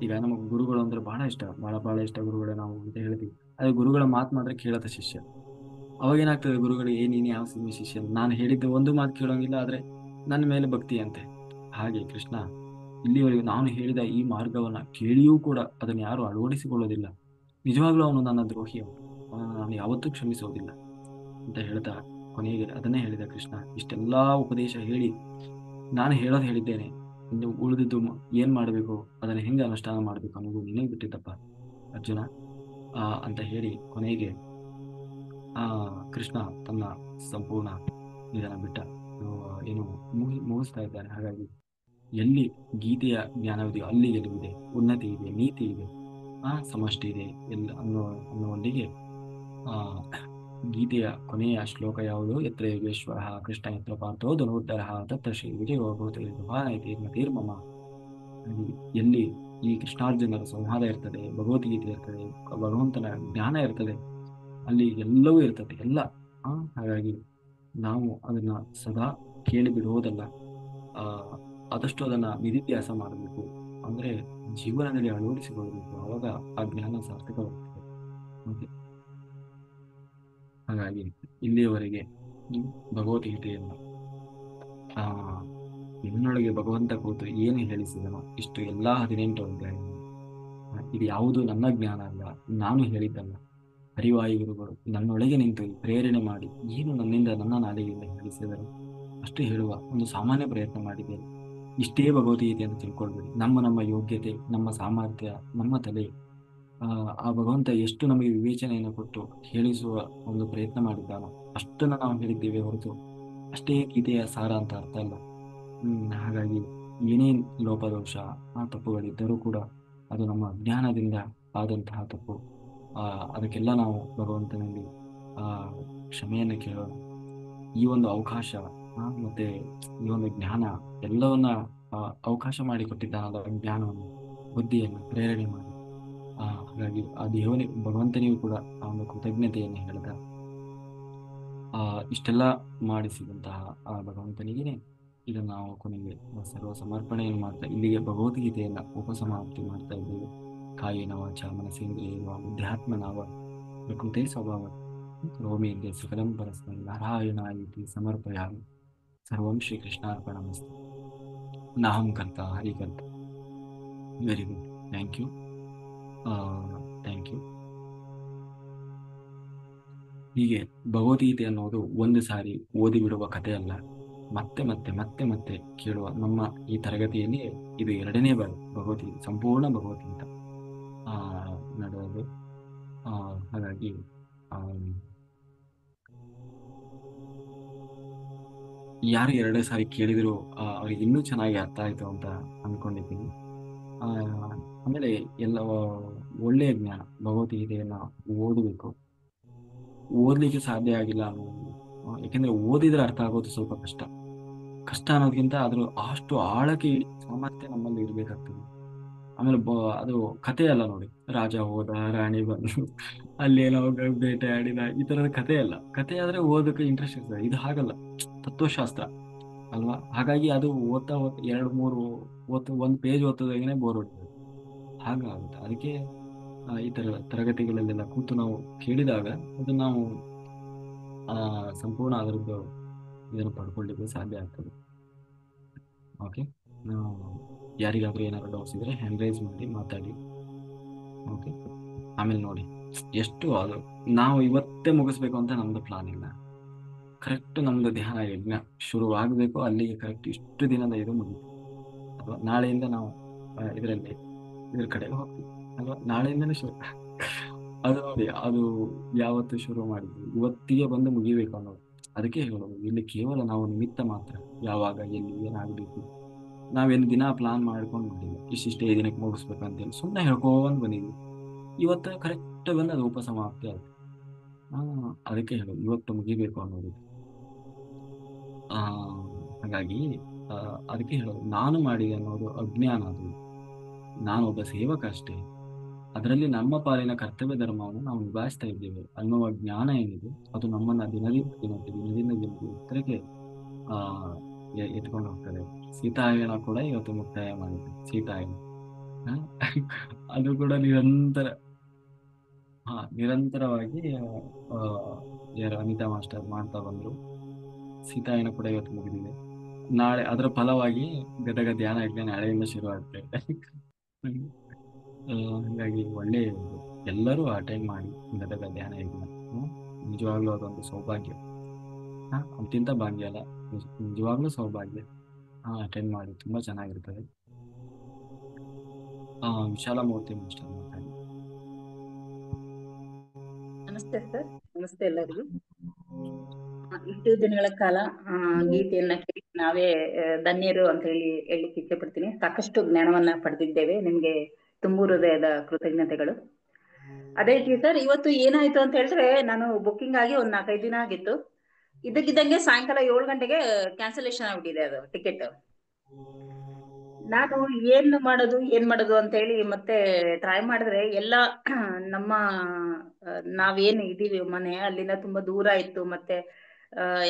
ಈಗ ನಮಗೆ ಗುರುಗಳು ಅಂದ್ರೆ ಬಹಳ ಇಷ್ಟ, ಬಹಳ ಇಷ್ಟ ಗುರುಗಳೇ ನಾವು ಅಂತ ಹೇಳ್ತೀವಿ. ಆದ್ರೆ ಗುರುಗಳ ಮಾತು ಮಾತ್ರ ಕೇಳದ ಶಿಷ್ಯ. ಅವಾಗ ಏನಾಗ್ತದೆ, ಗುರುಗಳಿಗೆ ನೀನು ಯಾವ ಸಿನಿಮಾ ಶಿಷ್ಯ, ನಾನು ಹೇಳಿದ್ದು ಒಂದು ಮಾತು ಕೇಳೋಂಗಿಲ್ಲ, ಆದ್ರೆ ನನ್ನ ಮೇಲೆ ಭಕ್ತಿ ಅಂತೆ. ಹಾಗೆ ಕೃಷ್ಣ ಇಲ್ಲಿವರೆಗೂ ನಾನು ಹೇಳಿದ ಈ ಮಾರ್ಗವನ್ನ ಕೇಳಿಯೂ ಕೂಡ ಅದನ್ನು ಯಾರು ಅಳವಡಿಸಿಕೊಳ್ಳೋದಿಲ್ಲ, ನಿಜವಾಗ್ಲೂ ಅವನು ನನ್ನ ದ್ರೋಹಿ, ಅವನು ನಾನು ಯಾವತ್ತೂ ಕ್ಷಮಿಸೋದಿಲ್ಲ ಅಂತ ಹೇಳ್ತಾ ಕೊನೆಗೆ ಅದನ್ನೇ ಹೇಳಿದ ಕೃಷ್ಣ. ಇಷ್ಟೆಲ್ಲಾ ಉಪದೇಶ ಹೇಳಿ ನಾನು ಹೇಳಿದ್ದೇನೆ, ಇನ್ನು ಉಳಿದಿದ್ದು ಏನ್ ಮಾಡ್ಬೇಕು, ಅದನ್ನ ಹೆಂಗೆ ಅನುಷ್ಠಾನ ಮಾಡ್ಬೇಕು ಅನ್ನೋದು ನಿನಗೆ ಬಿಟ್ಟಿದ್ದಪ್ಪ ಅರ್ಜುನ ಅಂತ ಹೇಳಿ ಕೊನೆಗೆ ಕೃಷ್ಣ ತನ್ನ ಸಂಪೂರ್ಣ ಇದನ್ನ ಬಿಟ್ಟ ಏನು ಮುಗಿಸ್ತಾ ಇದ್ದಾನೆ. ಹಾಗಾಗಿ ಎಲ್ಲಿ ಗೀತೆಯ ಜ್ಞಾನವಿದೆಯೋ ಅಲ್ಲಿ ಗೆಲುವಿದೆ, ಉನ್ನತಿ ಇದೆ, ನೀತಿ ಇದೆ, ಸಮಷ್ಟಿ ಇದೆ ಅನ್ನುವಲ್ಲಿಗೆ ಗೀತೆಯ ಕೊನೆಯ ಶ್ಲೋಕ ಯಾವುದು? ಯತ್ರ ಯೋಗೇಶ್ವರ ಕೃಷ್ಣ ಯತ್ರ ಪಾರ್ಥೋ ಧನುರ್ಧರ ತತ್ರ ಶ್ರೀ ವಿಜಯೋರ್ಮಮ. ಎಲ್ಲಿ ಈ ಕೃಷ್ಣಾರ್ಜುನರ ಸಂವಾದ ಇರ್ತದೆ, ಭಗವದ್ಗೀತೆ ಇರ್ತದೆ, ಭಗವಂತನ ಜ್ಞಾನ ಇರ್ತದೆ, ಅಲ್ಲಿ ಎಲ್ಲವೂ ಇರ್ತದೆ ಎಲ್ಲ. ಹಾಗಾಗಿ ನಾವು ಅದನ್ನ ಸದಾ ಕೇಳಿ ಬಿಡುವುದಲ್ಲ, ಆದಷ್ಟು ಅದನ್ನ ನಿಧಿಧ್ಯಾಸ ಮಾಡಬೇಕು, ಅಂದ್ರೆ ಜೀವನದಲ್ಲಿ ಅಳವಡಿಸಿಕೊಳ್ಳಬೇಕು. ಅವಾಗ ಆ ಜ್ಞಾನ ಸಾರ್ಥಕವಾಗ್ತದೆ. ಓಕೆ, ಹಾಗಾಗಿ ಇಲ್ಲಿಯವರೆಗೆ ಭಗವದ್ಗೀತೆಯನ್ನು ನಿನ್ನೊಳಗೆ ಭಗವಂತ ಕೂತು ಏನು ಹೇಳಿಸಿದನೋ ಇಷ್ಟು ಎಲ್ಲಾ 18 ಅಧ್ಯಾಯ, ಇದು ಯಾವುದು ನನ್ನ ಜ್ಞಾನ ಅಲ್ಲ, ನಾನು ಹೇಳಿದ್ದಲ್ಲ, ಹರಿವಾಯು ಗುರುಗಳು ನನ್ನೊಳಗೆ ನಿಂತು ಪ್ರೇರಣೆ ಮಾಡಿ ಏನು ನನ್ನಿಂದ ನನ್ನ ನಾಲಿಗೆಯಿಂದ ಹೇಳಿಸಿದರು ಅಷ್ಟು ಹೇಳುವ ಒಂದು ಸಾಮಾನ್ಯ ಪ್ರಯತ್ನ ಮಾಡಿದ್ದೇನೆ. ಇಷ್ಟೇ ಭಗವದ್ಗೀತೆ ಅಂತ ತಿಳ್ಕೊಳ್ಬೇಡಿ. ನಮ್ಮ ಯೋಗ್ಯತೆ, ನಮ್ಮ ಸಾಮರ್ಥ್ಯ, ನಮ್ಮ ತಲೆ, ಆ ಭಗವಂತ ಎಷ್ಟು ನಮಗೆ ವಿವೇಚನೆಯನ್ನು ಕೊಟ್ಟು ಹೇಳಿಸುವ ಒಂದು ಪ್ರಯತ್ನ ಮಾಡಿದ್ದಾನೋ ಅಷ್ಟನ್ನ ನಾವು ಹೇಳಿದ್ದೇವೆ ಹೊರತು ಅಷ್ಟೇ ಗೀತೆಯ ಸಾರ ಅಂತ ಅರ್ಥ ಅಲ್ಲ. ಹಾಗಾಗಿ ಏನೇನ್ ಲೋಪದೋಷ ತಪ್ಪುಗಳಿದ್ದರೂ ಕೂಡ ಅದು ನಮ್ಮ ಜ್ಞಾನದಿಂದ ಆದಂತಹ ತಪ್ಪು. ಅದಕ್ಕೆಲ್ಲ ನಾವು ಭಗವಂತನಲ್ಲಿ ಕ್ಷಮೆಯನ್ನು ಕೇಳೋಣ. ಈ ಒಂದು ಅವಕಾಶ ಮತ್ತೆ ಈ ಒಂದು ಜ್ಞಾನ ಎಲ್ಲವನ್ನ ಅವಕಾಶ ಮಾಡಿಕೊಟ್ಟಿದ್ದಾನಲ್ಲ, ಜ್ಞಾನವನ್ನು, ಬುದ್ಧಿಯನ್ನು ಪ್ರೇರಣೆ ಮಾಡಿ. ಹಾಗಾಗಿ ಆ ಭಗವಂತನಿಗೂ ಕೂಡ ಆ ಒಂದು ಕೃತಜ್ಞತೆಯನ್ನು ಹೇಳಿದ ಇಷ್ಟೆಲ್ಲ ಮಾಡಿಸಿದಂತಹ ಆ ಭಗವಂತನಿಗೆ ಇದನ್ನು ನಾವು ಕೊನೆಗೆ ಸರ್ವ ಸಮರ್ಪಣೆಯನ್ನು ಮಾಡ್ತಾ ಇಲ್ಲಿಗೆ ಭಗವದ್ಗೀತೆಯನ್ನ ಉಪಸಮಾಪ್ತಿ ಮಾಡ್ತಾ ಇದ್ದೇವೆ. ಕಾಯೇನ ವಾಚ ಮನಸೇಂದ್ರಿಯೇಣ ಬುದ್ಧ್ಯಾತ್ಮನಾವ ಪ್ರಕೃತೆ ಸ್ವಭಾವ ರೋಮೇಂದ್ರಿಯ ಸಕಲಂ ಪರಸ್ಮೈ ನಾರಾಯಣಾಯಿತಿ ಸಮರ್ಪಯಾಮಿ. ಸರ್ವಂ ಶ್ರೀಕೃಷ್ಣಾರ್ಪಣಮಸ್ತು. ನಾಹಂ ಕರ್ತ ಹರಿಕರ್ತ. Very good, thank you. ಹೀಗೆ ಭಗವದ್ಗೀತೆ ಅನ್ನೋದು ಒಂದು ಸಾರಿ ಓದಿ ಬಿಡುವ ಕಥೆಯಲ್ಲ, ಮತ್ತೆ ಮತ್ತೆ ಮತ್ತೆ ಮತ್ತೆ ಕೇಳುವ ನಮ್ಮ ಈ ತರಗತಿಯಲ್ಲಿ ಇದು 2ನೇ ಬಾರಿ ಭಗವದ್ಗೀತೆ, ಸಂಪೂರ್ಣ ಭಗವದ್ಗೀತೆ ನಡೆಯೋದು. ಹಾಗಾಗಿ ಯಾರು 2 ಸಾರಿ ಕೇಳಿದ್ರು ಅವ್ರಿಗೆ ಇನ್ನೂ ಚೆನ್ನಾಗಿ ಅರ್ಥ ಆಯ್ತು ಅಂತ ಅನ್ಕೊಂಡಿದ್ದೀನಿ. ಆಮೇಲೆ ಎಲ್ಲ ಒಳ್ಳೆಯ ಜ್ಞಾನ, ಭಗವದ್ಗೀತೆಯನ್ನ ಓದಬೇಕು. ಓದ್ಲಿಕ್ಕೆ ಸಾಧ್ಯ ಆಗಿಲ್ಲ ಯಾಕೆಂದ್ರೆ ಓದಿದ್ರೆ ಅರ್ಥ ಆಗೋದು ಸ್ವಲ್ಪ ಕಷ್ಟ ಅನ್ನೋದಕ್ಕಿಂತ ಅದ್ರ ಅಷ್ಟು ಆಳಕ್ಕೆ ಸಾಮರ್ಥ್ಯ ನಮ್ಮಲ್ಲಿ ಇರ್ಬೇಕಾಗ್ತದೆ. ಆಮೇಲೆ ಅದು ಕಥೆ ಅಲ್ಲ ನೋಡಿ, ರಾಜ ಹೋದ ರಾಣಿ ಬಂದು ಅಲ್ಲಿ ಏನೋ ಬೇಟೆ ಆಡಿದ, ಈ ತರದ ಕಥೆ ಅಲ್ಲ. ಕಥೆ ಆದ್ರೆ ಓದೋಕೆ ಇಂಟ್ರೆಸ್ಟ್ ಇರ್ತದೆ, ಇದು ಹಾಗಲ್ಲ, ತತ್ವಶಾಸ್ತ್ರ ಅಲ್ವಾ. ಹಾಗಾಗಿ ಅದು ಓದ್ತಾ ಓದ್ತಾ ಎರಡು ಮೂರು ಒಂದು ಪೇಜ್ ಓದ್ತದಾಗೇನೆ ಬೋರ್ ಹೊಡ್ತದೆ, ಹಾಗಾಗುತ್ತೆ. ಅದಕ್ಕೆ ಈ ತರ ತರಗತಿಗಳಲ್ಲೆಲ್ಲ ಕೂತು ನಾವು ಕೇಳಿದಾಗ ಅದು ನಾವು ಸಂಪೂರ್ಣ ಅದರದ್ದು ಇದನ್ನು ಪಡ್ಕೊಳ್ಳಿಕ್ಕೆ ಸಾಧ್ಯ ಆಗ್ತದೆ. ಓಕೆ, ಯಾರಿಗಾದ್ರೂ ಏನಾದ್ರು ಡೌಟ್ಸ್ ಇದ್ರೆ ಹ್ಯಾಂಡ್ ರೈಸ್ ಮಾಡಿ ಮಾತಾಡಿ. ಓಕೆ, ಆಮೇಲೆ ನೋಡಿ ಎಷ್ಟು ಅದು ನಾವು ಇವತ್ತೇ ಮುಗಿಸ್ಬೇಕು ಅಂತ ನಮ್ದು ಪ್ಲಾನ್ ಇಲ್ಲ. ಕರೆಕ್ಟ್ ನಮ್ದು ಧ್ಯಾನ ಯಜ್ಞ ಶುರುವಾಗಬೇಕು, ಅಲ್ಲಿಗೆ ಕರೆಕ್ಟ್ ಇಷ್ಟು ದಿನದ ಇದು ಮುಗಿತು ಅಲ್ವಾ. ನಾಳೆಯಿಂದ ನಾವು ಇದರಲ್ಲಿ ಇದ್ರ ಕಡೆಗೆ ಹೋಗ್ತೀವಿ ಅಲ್ವಾ, ನಾಳೆಯಿಂದನೇ ಶುರು. ಅದು ನೋಡಿ, ಅದು ಯಾವತ್ತು ಶುರು ಮಾಡಿದ್ವಿ ಇವತ್ತಿಗೆ ಬಂದು ಮುಗಿಬೇಕು ಅನ್ನೋದು. ಅದಕ್ಕೆ ಹೇಳೋದು, ಇಲ್ಲಿ ಕೇವಲ ನಾವು ನಿಮಿತ್ತ ಮಾತ್ರ. ಯಾವಾಗ ಎಲ್ಲಿ ಏನಾಗಬೇಕು ನಾವೇನು ದಿನ ಪ್ಲಾನ್ ಮಾಡ್ಕೊಂಡು ಮಾಡಿಲ್ಲ, ಇಷ್ಟಿಷ್ಟೇ ದಿನಕ್ಕೆ ಮುಗಿಸ್ಬೇಕಂತೇಳಿ ಸುಮ್ಮನೆ ಹೇಳ್ಕೊಂಡು ಬಂದಿದ್ವಿ. ಇವತ್ತು ಕರೆಕ್ಟ್ ಬಂದು ಅದು ಉಪಸಮಾಪ್ತಿ ಆಯ್ತು. ಅದಕ್ಕೆ ಹೇಳೋದು ಇವತ್ತು ಮುಗಿಬೇಕು ಅನ್ನೋದು. ಆ ಹಾಗಾಗಿ ಅದಕ್ಕೆ ಹೇಳೋದು, ನಾನು ಮಾಡಿದೆ ಅನ್ನೋದು ಅಜ್ಞಾನ. ಅದು ನಾನೊಬ್ಬ ಸೇವಕ ಅಷ್ಟೇ. ಅದರಲ್ಲಿ ನಮ್ಮ ಪಾಲಿನ ಕರ್ತವ್ಯ ಧರ್ಮವನ್ನು ನಾವು ನಿಭಾಯಿಸ್ತಾ ಇದ್ದೇವೆ ಅನ್ನುವ ಜ್ಞಾನ ಏನಿದೆ, ಅದು ನಮ್ಮನ್ನ ದಿನದಿಂದ ದಿನಕ್ಕೆ ಎತ್ತರಕ್ಕೆ ಆ ಎತ್ಕೊಂಡು ಹೋಗ್ತದೆ. ಸೀತಾಯನ ಕೂಡ ಇವತ್ತು ಮುಕ್ತಾಯ ಮಾಡಿದೆ, ಸೀತಾಯನ. ಹ? ಅದು ಕೂಡ ನಿರಂತರವಾಗಿ ಆ, ಯಾರು ಅನಿತಾ ಮಾಸ್ಟರ್ ಮಾಡ್ತಾ ಬಂದ್ರು. ಸೀತಾಯನ ಕೂಡ ಇವತ್ತು ಮುಗಿದಿದೆ. ನಾಳೆ ಅದರ ಫಲವಾಗಿ ಗದಗ ಧ್ಯಾನ ಯಜ್ಞ ನಾಳೆಯಿಂದ ಶುರು ಆಗ್ತಾ ಇದೆ. ಹಾಗಾಗಿ ಒಳ್ಳೆ ಇದು. ಎಲ್ಲರೂ ಅಟೆಂಡ್ ಮಾಡಿ ಗದಗ ಧ್ಯಾನ ಯಜ್ಞ. ನಿಜವಾಗ್ಲೂ ಅದೊಂದು ಸೌಭಾಗ್ಯ. ಅಂತಿಂತ ಭಾಗ್ಯ ಅಲ್ಲ, ನಿಜವಾಗ್ಲೂ ಸೌಭಾಗ್ಯ. ಅಟೆಂಡ್ ಮಾಡಿ, ತುಂಬಾ ಚೆನ್ನಾಗಿರ್ತದೆ. ವಿಶಾಲ ಮೂರ್ತಿ ಮಾಸ್ಟರ್ ಮಾತಾಡಿ. ನಮಸ್ತೆ ಸರ್, ನಮಸ್ತೆ ಎಲ್ಲರಿಗೂ. ಇಷ್ಟು ದಿನಗಳ ಕಾಲ ಗೀತೆಯನ್ನ ಕೇಳಿ ನಾವೇ ಧನ್ಯರು ಅಂತ ಹೇಳಲಿಕ್ಕೆ ಇಚ್ಛೆ ಪಡ್ತೀನಿ. ಸಾಕಷ್ಟು ಜ್ಞಾನವನ್ನ ಪಡೆದಿದ್ದೇವೆ, ನಿಮ್ಗೆ ತುಂಬು ಹೃದಯದ ಕೃತಜ್ಞತೆಗಳು. ಅದೇ ರೀತಿ ಸರ್, ಇವತ್ತು ಏನಾಯ್ತು ಅಂತ ಹೇಳಿದ್ರೆ, ನಾನು ಬುಕ್ಕಿಂಗ್ ಆಗಿ ಒಂದ್ 4-5 ದಿನ ಆಗಿತ್ತು. ಇದಕ್ಕಿದ್ದಂಗೆ ಸಾಯಂಕಾಲ 7 ಗಂಟೆಗೆ ಕ್ಯಾನ್ಸಲೇಷನ್ ಆಗ್ಬಿಟ್ಟಿದೆ ಅದು ಟಿಕೆಟ್. ನಾನು ಏನ್ ಮಾಡೋದು ಅಂತ ಹೇಳಿ ಮತ್ತೆ ಟ್ರೈ ಮಾಡಿದ್ರೆ ಎಲ್ಲ ನಮ್ಮ ನಾವೇನು ಇದೀವಿ ಮನೆ ಅಲ್ಲಿಂದ ತುಂಬಾ ದೂರ ಇತ್ತು. ಮತ್ತೆ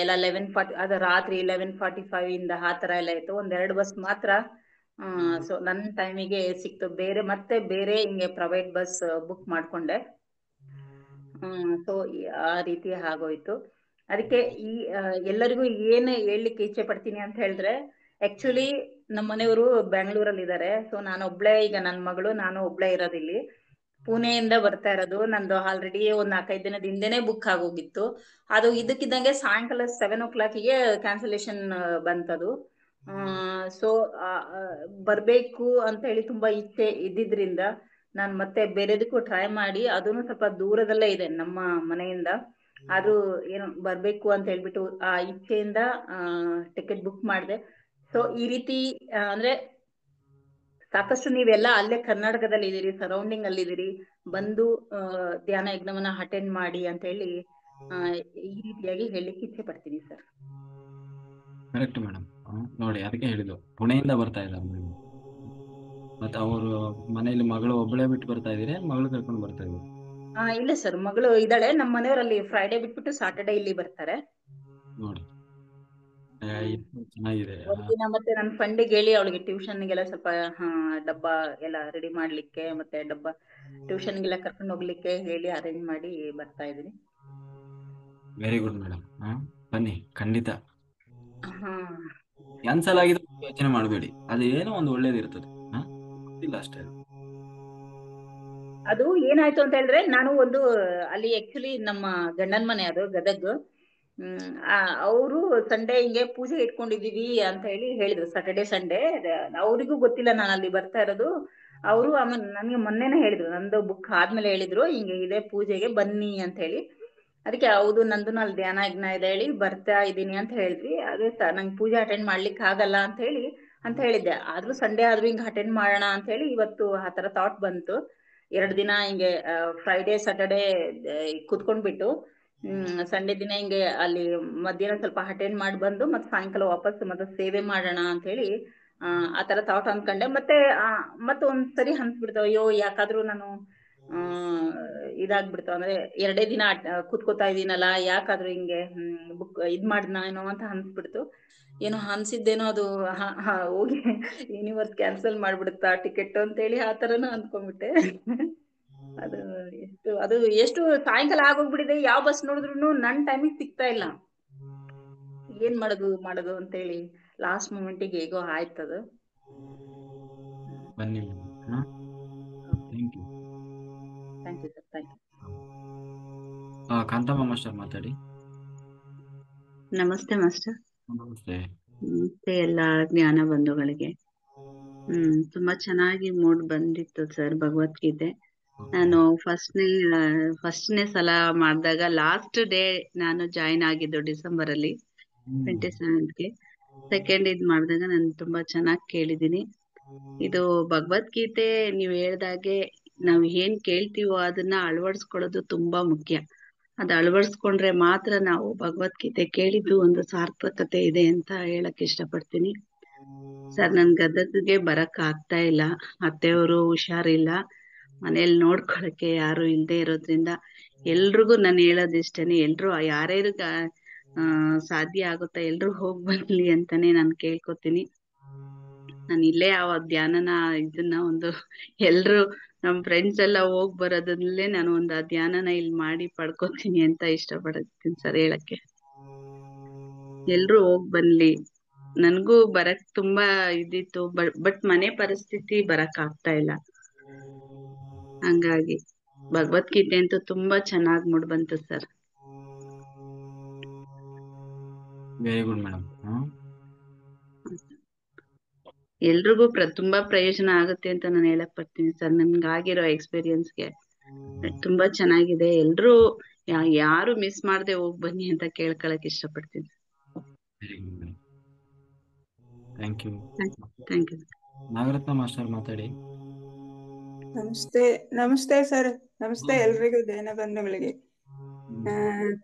ಎಲ್ಲ 11:40 ಅದ ರಾತ್ರಿ 11:45 ಇಂದ ಆ ತರ ಎಲ್ಲ ಇತ್ತು. 1-2 ಬಸ್ ಮಾತ್ರ ಸೊ ನನ್ನ ಟೈಮಿಗೆ ಸಿಕ್ತು. ಬೇರೆ ಹಿಂಗೆ ಪ್ರೈವೇಟ್ ಬಸ್ ಬುಕ್ ಮಾಡ್ಕೊಂಡೆ. ಸೊ ಆ ರೀತಿ ಆಗೋಯ್ತು. ಅದಕ್ಕೆ ಈ ಎಲ್ಲರಿಗೂ ಏನ್ ಹೇಳ್ಲಿಕ್ಕೆ ಇಚ್ಛೆ ಪಡ್ತೀನಿ ಅಂತ ಹೇಳಿದ್ರೆ, ಆಕ್ಚುಲಿ ನಮ್ಮ ಮನೆಯವರು ಬೆಂಗಳೂರಲ್ಲಿ ಇದ್ದಾರೆ. ಸೊ ನಾನು ಒಬ್ಳೆ, ಈಗ ನನ್ನ ಮಗಳು ನಾನು ಒಬ್ಳೆ ಇರೋದಿಲ್ಲಿ. ಪುಣೆಯಿಂದ ಬರ್ತಾ ಇರೋದು. ನಂದು ಆಲ್ರೆಡಿ ಒಂದ್ 4-5 ದಿನದ ಹಿಂದೆನೆ ಬುಕ್ ಆಗೋಗಿತ್ತು. ಅದು ಇದಕ್ಕಿದ್ದಂಗೆ ಸಾಯಂಕಾಲ 7 o'clockಗೆ ಕ್ಯಾನ್ಸಲೇಷನ್ ಬಂತದು. ಸೊ ಬರ್ಬೇಕು ಅಂತ ಹೇಳಿ ತುಂಬಾ ಇಚ್ಛೆ ಇದ್ದಿದ್ರಿಂದ ನಾನು ಮತ್ತೆ ಬೇರೆದಕ್ಕೂ ಟ್ರೈ ಮಾಡಿ, ಅದನ್ನು ಸ್ವಲ್ಪ ದೂರದಲ್ಲೇ ಇದೆ ನಮ್ಮ ಮನೆಯಿಂದ. ಅದು ಏನು ಬರ್ಬೇಕು ಅಂತ ಹೇಳ್ಬಿಟ್ಟು ಆ ಇಚ್ಛೆಯಿಂದ ಟಿಕೆಟ್ ಬುಕ್ ಮಾಡಿದೆ. ಸೊ ಈ ರೀತಿ ಅಂದ್ರೆ ಸಾಕಷ್ಟು ನೀವೆಲ್ಲ ಅಲ್ಲೇ ಕರ್ನಾಟಕದಲ್ಲಿ ಇದೀರಿ, ಸರೌಂಡಿಂಗ್ ಅಲ್ಲಿ ಇದೀರಿ, ಬಂದು ಧ್ಯಾನ ಯಜ್ಞವನ್ನ ಅಟೆಂಡ್ ಮಾಡಿ ಅಂತ ಹೇಳಿ ಈ ರೀತಿಯಾಗಿ ಹೇಳಲಿಕ್ಕೆ ಇಚ್ಛೆ ಪಡ್ತೀನಿ ಸರ್. Correct madam. ನೋಡಿ, ಅದಕ್ಕೆ ಹೇಳಿದ್ದು ಪುಣೆಯಿಂದ ಬರ್ತಾ ಇದ್ದಾರೆ. ಮತ್ತೆ ಅವರು ಮನೆಯಲ್ಲಿ ಮಗಳು ಒಬ್ಬಳೇ ಬಿಟ್ಟು ಬರ್ತಾ ಇದೀರಿ, ಮಗಳು ಕರ್ಕೊಂಡು ಬರ್ತಾ ಇದೀರಿ? ಇಲ್ಲ ಸರ್, ಮಗಳು ಇದ್ದಾಳೆ. ನಮ್ಮ ಮನೆಯವರಲ್ಲಿ ಫ್ರೈಡೆ ಬಿಟ್ಬಿಟ್ಟು ಸಾಟರ್ಡೆ ಇಲ್ಲಿ ಬರ್ತಾರೆ. ನೋಡಿ, ಚೆನ್ನಾಗಿದೆ. ಒಂದಿನ ಮತ್ತೆ ನನ್ನ ಫ್ರೆಂಡಿಗೆ ಹೇಳಿ ಅವಳಿಗೆ ಟ್ಯೂಷನ್ಗೆಲ್ಲ ಸ್ವಲ್ಪ ಡಬ್ಬ ಎಲ್ಲ ರೆಡಿ ಮಾಡ್ಲಿಕ್ಕೆ, ಮತ್ತೆ ಡಬ್ಬ ಟ್ಯೂಷನ್ಗೆಲ್ಲ ಕರ್ಕೊಂಡು ಹೋಗ್ಲಿಕ್ಕೆ ಹೇಳಿ ಅರೇಂಜ್ ಮಾಡಿ ಬರ್ತಾ ಇದೀನಿ. Very good madam. ಬನ್ನಿ, ಖಂಡಿತ. ಹಾ, ಕ್ಯಾನ್ಸಲ್ ಆಗಿದೆ ಯೋಚನೆ ಮಾಡಬೇಡಿ, ಅದೇನೋ ಒಂದು ಒಳ್ಳೇದು ಇರ್ತದೆ. ಇಲ್ಲ ಅಷ್ಟೇ. ಅದು ಏನಾಯ್ತು ಅಂತ ಹೇಳಿದ್ರೆ, ನಾನು ಒಂದು ಅಲ್ಲಿ ಆಕ್ಚುಲಿ ನಮ್ಮ ಗಂಡನ ಮನೆ ಅದು ಗದಗ್. ಅವರು ಸಂಡೇ ಹಿಂಗೆ ಪೂಜೆ ಇಟ್ಕೊಂಡಿದೀವಿ ಅಂತ ಹೇಳಿ ಹೇಳಿದ್ರು, ಸಾಟರ್ಡೆ ಸಂಡೇ. ಅವರಿಗೂ ಗೊತ್ತಿಲ್ಲ ನಾನು ಅಲ್ಲಿ ಬರ್ತಾ ಇರೋದು. ಅವರು ಆಮೇಲೆ ನನಗೆ ಮೊನ್ನೆನೇ ಹೇಳಿದ್ರು, ನಂದು ಬುಕ್ ಆದ್ಮೇಲೆ ಹೇಳಿದ್ರು ಹಿಂಗೆ ಇದೆ ಪೂಜೆಗೆ ಬನ್ನಿ ಅಂತ ಹೇಳಿ. ಅದಕ್ಕೆ ಹೌದು, ನಂದು ಅಲ್ಲಿ ಧ್ಯಾನ ಯಜ್ಞ ಇದೆ ಹೇಳಿ ಬರ್ತಾ ಇದ್ದೀನಿ ಅಂತ ಹೇಳಿದ್ವಿ. ಅದೇ ನಂಗೆ ಪೂಜೆ ಅಟೆಂಡ್ ಮಾಡ್ಲಿಕ್ಕೆ ಆಗಲ್ಲ ಅಂತ ಹೇಳಿದ್ದೆ. ಆದ್ರೂ ಸಂಡೇ ಆದ್ರೂ ಹಿಂಗೆ ಅಟೆಂಡ್ ಮಾಡೋಣ ಅಂತ ಹೇಳಿ ಇವತ್ತು ಆ ತರ ಥಾಟ್ ಬಂತು. 2 ದಿನ ಹಿಂಗೆ ಫ್ರೈಡೆ ಸಾಟರ್ಡೆ ಕುತ್ಕೊಂಡ್ಬಿಟ್ಟು ಸಂಡೇ ದಿನ ಹಿಂಗೆ ಅಲ್ಲಿ ಮಧ್ಯಾಹ್ನ ಸ್ವಲ್ಪ ಅಟೆಂಡ್ ಮಾಡಿ ಬಂದು ಮತ್ತೆ ಸಾಯಂಕಾಲ ವಾಪಸ್ ಮತ್ತೆ ಸೇವೆ ಮಾಡೋಣ ಅಂತ ಹೇಳಿ ಆ ತರ ಥಾಟ್ ಅನ್ಕೊಂಡೆ. ಮತ್ತೆ ಒಂದ್ಸರಿ ಅನ್ಸ್ಬಿಡ್ತಾವ, ಅಯ್ಯೋ ಯಾಕಾದ್ರೂ ನಾನು ಆ ಇದಾಗ್ಬಿಡ್ತಾವ, ಅಂದ್ರೆ ಎರಡೇ ದಿನ ಕೂತ್ಕೋತಾ ಇದೀನಲ್ಲ, ಯಾಕಾದ್ರೂ ಹಿಂಗೆ ಬುಕ್ ಇದ್ ಮಾಡ್ದ ಏನೋ ಅಂತ ಅನ್ಸ್ಬಿಡ್ತು. ಏನೋ ಅನ್ಸಿದ್ದೇನೋ ಅದು ಹೋಗಿ ಯೂನಿವರ್ಸ್ ಕ್ಯಾನ್ಸಲ್ ಮಾಡ್ಬಿಡುತ್ತಾ ಟಿಕೆಟ್ ಅಂತೇಳಿ ಆ ತರನು ಅನ್ಕೊಂಡ್ಬಿಟ್ಟೆ. ಅದು ಎಷ್ಟು ಸಾಯಂಕಾಲ ಆಗೋಗ್ಬಿಟ್ಟಿದೆ, ಯಾವ ಬಸ್ ನೋಡಿದ್ರು ನನ್ ಟೈಮಿಗೆ ಸಿಗ್ತಾ ಇಲ್ಲ. ಏನ್ ಮಾಡೋದು ಅಂತೇಳಿ ಲಾಸ್ಟ್ ಮೂಮೆಂಟಿಗೆ ಹೇಗೋ ಆಯ್ತದು. ಬನ್ನಿ madam. Thank you. Thank you sir, thank you. Kanthamma master ಮಾತಾಡಿ. ನಮಸ್ತೆ ಮಾಸ್ಟರ್. ನಮಸ್ತೆ. ಮತ್ತೆ ಎಲ್ಲ ಜ್ಞಾನ ಬಂಧುಗಳಿಗೆ. ತುಂಬಾ ಚೆನ್ನಾಗಿ ಮೂಡ್ ಬಂದಿತ್ತು ಸರ್ ಭಗವದ್ಗೀತೆ. ನಾನು ಫಸ್ಟ್ನೇ ಸಲ ಮಾಡಿದಾಗ ಲಾಸ್ಟ್ ಡೇ ನಾನು ಜಾಯಿನ್ ಆಗಿದ್ದು ಡಿಸೆಂಬರ್ ಅಲ್ಲಿ 27ಗೆ. ಸೆಕೆಂಡ್ ಇದ್ ಮಾಡಿದಾಗ ನಾನು ತುಂಬಾ ಚೆನ್ನಾಗಿ ಕೇಳಿದೀನಿ. ಇದು ಭಗವದ್ಗೀತೆ ನೀವ್ ಹೇಳ್ದಾಗೆ ನಾವ್ ಏನ್ ಕೇಳ್ತೀವೋ ಅದನ್ನ ಅಳವಡಿಸ್ಕೊಳ್ಳೋದು ತುಂಬಾ ಮುಖ್ಯ. ಅದ್ ಅಳವಡಿಸ್ಕೊಂಡ್ರೆ ಮಾತ್ರ ನಾವು ಭಗವದ್ಗೀತೆ ಕೇಳಿದ್ದು ಒಂದು ಸಾರ್ಥಕತೆ ಇದೆ ಅಂತ ಹೇಳಕ್ ಇಷ್ಟಪಡ್ತೀನಿ. ಸರ್, ನನ್ ಗದಗಿಗೆ ಬರಕ್ ಆಗ್ತಾ ಇಲ್ಲ, ಅತ್ತೆಯವರು ಹುಷಾರಿಲ್ಲ, ಮನೇಲಿ ನೋಡ್ಕೊಳಕ್ಕೆ ಯಾರು ಇಲ್ದೇ ಇರೋದ್ರಿಂದ ಎಲ್ರಿಗೂ ನಾನು ಹೇಳೋದಿಷ್ಟೇನೆ, ಎಲ್ರು ಯಾರ್ಯಾರು ಸಾಧ್ಯ ಆಗುತ್ತಾ ಎಲ್ರು ಹೋಗ್ ಬರ್ಲಿ ಅಂತಾನೆ ನಾನು ಕೇಳ್ಕೊತೀನಿ. ನಾನು ಇಲ್ಲೇ ಆ ಧ್ಯಾನನ ಇದನ್ನ ಎಲ್ರು ನಮ್ ಫ್ರೆಂಡ್ಸ್ ಎಲ್ಲ ಹೋಗ್ ಬರೋದ್ರಲ್ಲೇ ನಾನು ಒಂದು ಆ ಧ್ಯಾನನ ಇಲ್ಲಿ ಮಾಡಿ ಪಡ್ಕೊತೀನಿ ಅಂತ ಇಷ್ಟಪಡ್ತೀನಿ ಸರ್ ಹೇಳಕ್ಕೆ. ಎಲ್ರು ಹೋಗ್ ಬನ್ಲಿ. ನನ್ಗೂ ಬರಕ್ ತುಂಬಾ ಇದಿತ್ತು, ಬಟ್ ಮನೆ ಪರಿಸ್ಥಿತಿ ಬರಕ್ ಆಗ್ತಾ ಇಲ್ಲ. ಹಂಗಾಗಿ ಭಗವದ್ಗೀತೆ ಅಂತೂ ತುಂಬಾ ಚೆನ್ನಾಗ್ ಮೂಡ್ ಬಂತು ಸರ್. Very good madam. ಎಲ್ರಿಗೂ ತುಂಬಾ ಪ್ರಯೋಜನ ಆಗುತ್ತೆ ಅಂತ ನಾನು ಹೇಳಕ್ ಬರ್ತೀನಿ ಸರ್. ನನ್ಗಾಗಿರೋ ಎಕ್ಸ್ಪೀರಿಯನ್ಸ್ಗೆ ತುಂಬಾ ಚೆನ್ನಾಗಿದೆ. ಎಲ್ರು ಯಾರು ಮಿಸ್ ಮಾಡದೆ ಹೋಗ್ ಬನ್ನಿ ಅಂತ ಕೇಳ್ಕೊಳಕ್ ಇಷ್ಟಪಡ್ತೀನಿ. Very good madam. Thank you. Thank you. Nagaratna master ಮಾತಾಡಿ. ನಮಸ್ತೆ ಸರ್. ನಮಸ್ತೆ ಎಲ್ರಿಗೂ, ಧ್ಯಾನ ಬಂಧುಗಳಿಗೆ.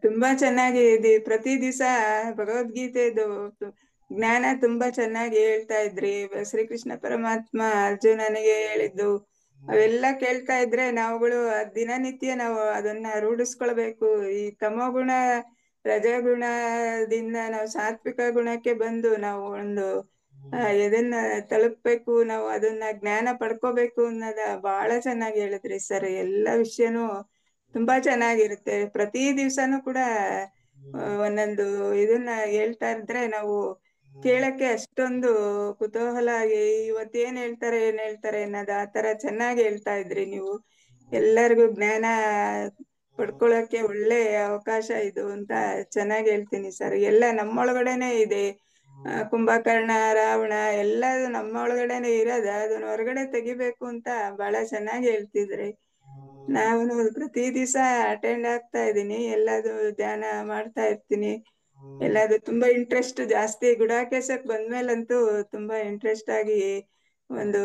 ತುಂಬಾ ಚೆನ್ನಾಗಿ ಇದೆ. ಪ್ರತಿ ದಿವಸ ಭಗವದ್ಗೀತೆದು ಜ್ಞಾನ ತುಂಬಾ ಚೆನ್ನಾಗಿ ಹೇಳ್ತಾ ಇದ್ರಿ. ಶ್ರೀಕೃಷ್ಣ ಪರಮಾತ್ಮ ಅರ್ಜುನನಿಗೆ ಹೇಳಿದ್ದು ಅವೆಲ್ಲ ಕೇಳ್ತಾ ಇದ್ರೆ ನಾವುಗಳು ದಿನನಿತ್ಯ ನಾವು ಅದನ್ನ ರೂಢಿಸ್ಕೊಳ್ಬೇಕು. ಈ ತಮೋಗುಣ ರಜಗುಣದಿಂದ ನಾವು ಸಾತ್ವಿಕ ಗುಣಕ್ಕೆ ಬಂದು ನಾವು ಎದನ್ನ ತಲುಪ್ಬೇಕು, ನಾವು ಅದನ್ನ ಜ್ಞಾನ ಪಡ್ಕೋಬೇಕು ಅನ್ನೋದ ಬಹಳ ಚೆನ್ನಾಗಿ ಹೇಳಿದ್ರಿ ಸರ್. ಎಲ್ಲ ವಿಷಯನೂ ತುಂಬಾ ಚೆನ್ನಾಗಿರುತ್ತೆ. ಪ್ರತಿ ದಿವ್ಸನೂ ಕೂಡ ಒಂದೊಂದು ಇದನ್ನ ಹೇಳ್ತಾ ಇದ್ರೆ ನಾವು ಕೇಳಕ್ಕೆ ಅಷ್ಟೊಂದು ಕುತೂಹಲ ಆಗಿ ಇವತ್ತೇನ್ ಹೇಳ್ತಾರೆ ಅನ್ನೋದು ಆ ತರ ಚೆನ್ನಾಗಿ ಹೇಳ್ತಾ ಇದ್ರಿ ನೀವು. ಎಲ್ಲರಿಗೂ ಜ್ಞಾನ ಪಡ್ಕೊಳಕ್ಕೆ ಒಳ್ಳೆ ಅವಕಾಶ ಇದು ಅಂತ ಚೆನ್ನಾಗಿ ಹೇಳ್ತೀನಿ ಸರ್. ಎಲ್ಲ ನಮ್ಮೊಳಗಡೆನೆ ಇದೆ. ಕುಂಭಕರ್ಣ, ರಾವಣ ಎಲ್ಲದು ನಮ್ಮ ಒಳಗಡೆನೆ ಇರೋದ, ಅದನ್ನ ಹೊರಗಡೆ ತೆಗಿಬೇಕು ಅಂತ ಬಹಳ ಚೆನ್ನಾಗಿ ಹೇಳ್ತಿದ್ರಿ. ನಾನು ಪ್ರತಿ ದಿವಸ ಅಟೆಂಡ್ ಆಗ್ತಾ ಇದ್ದೀನಿ, ಎಲ್ಲದು ಧ್ಯಾನ ಮಾಡ್ತಾ ಇರ್ತೀನಿ. ಎಲ್ಲದು ತುಂಬಾ ಇಂಟ್ರೆಸ್ಟ್ ಜಾಸ್ತಿ. ಗುಡಾಕೇಶಕ್ ಬಂದ್ಮೇಲಂತೂ ತುಂಬಾ ಇಂಟ್ರೆಸ್ಟ್ ಆಗಿ ಒಂದು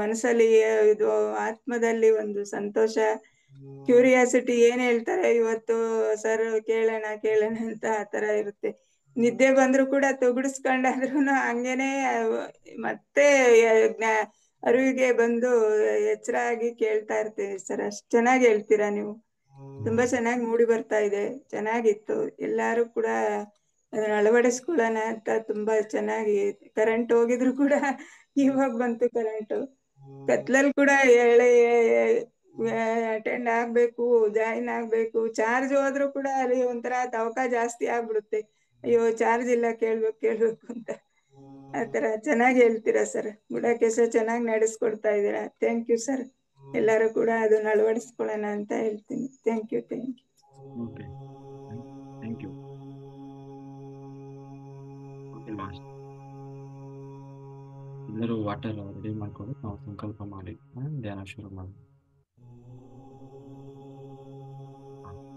ಮನಸ್ಸಲ್ಲಿ ಇದು ಆತ್ಮದಲ್ಲಿ ಒಂದು ಸಂತೋಷ, ಕ್ಯೂರಿಯಾಸಿಟಿ, ಏನ್ ಹೇಳ್ತಾರೆ ಇವತ್ತು ಸರ್ ಕೇಳೋಣ ಅಂತ ಆ ತರ ಇರುತ್ತೆ. ನಿದ್ದೆ ಬಂದ್ರು ಕೂಡ ತುಗುಡಿಸ್ಕೊಂಡಾದ್ರೂ ಹಂಗೇನೆ ಮತ್ತೆ ಅರಿವಿಗೆ ಬಂದು ಎಚ್ಚರ ಆಗಿ ಕೇಳ್ತಾ ಇರ್ತೀನಿ ಸರ್. ಅಷ್ಟ್ ಚೆನ್ನಾಗಿ ಹೇಳ್ತೀರಾ ನೀವು. ತುಂಬಾ ಚೆನ್ನಾಗಿ ಮೂಡಿ ಬರ್ತಾ ಇದೆ, ಚೆನ್ನಾಗಿತ್ತು. ಎಲ್ಲಾರು ಕೂಡ ಅದನ್ನ ಅಳವಡಿಸ್ಕೊಳ್ಳೋಣ ಅಂತ ತುಂಬಾ ಚೆನ್ನಾಗಿ. ಕರೆಂಟ್ ಹೋಗಿದ್ರು ಕೂಡ ಇವಾಗ ಬಂತು ಕರೆಂಟ್. ಕತ್ಲಲ್ಲಿ ಕೂಡ ಅಟೆಂಡ್ ಆಗ್ಬೇಕು, ಜಾಯಿನ್ ಆಗ್ಬೇಕು. ಚಾರ್ಜ್ ಹೋದ್ರು ಕೂಡ ಅಲ್ಲಿ ಒಂಥರ ತವಕ ಜಾಸ್ತಿ ಆಗ್ಬಿಡುತ್ತೆ. ಅಯ್ಯೋ ಚಾರ್ಜ್ ಇಲ್ಲ, ಕೇಳ್ಬೇಕು ಅಂತ. ಆತರ ಚೆನ್ನಾಗಿ ಹೇಳ್ತೀರಾ ಸರ್. ಗುಡಾಕೇಶ ಚೆನ್ನಾಗಿ ನಡೆಸ್ಕೊಡ್ತಾ ಇದ್ದೀರಾ. Thank you sir. ಎಲ್ಲರೂ ಕೂಡ ಅದನ್ನ ಅಳವಡಿಸ್ಕೊಳ್ಳೋಣ ಅಂತ ಹೇಳ್ತೀನಿ. Thank you. Okay, thank you. Okay master, ಎಲ್ಲರೂ ವಾಟರ್ ರೆಡಿ ಮಾಡ್ಕೊಂಡು ನಾವು ಸಂಕಲ್ಪ ಮಾಡಿ ಧ್ಯಾನ ಶುರು ಮಾಡಿ.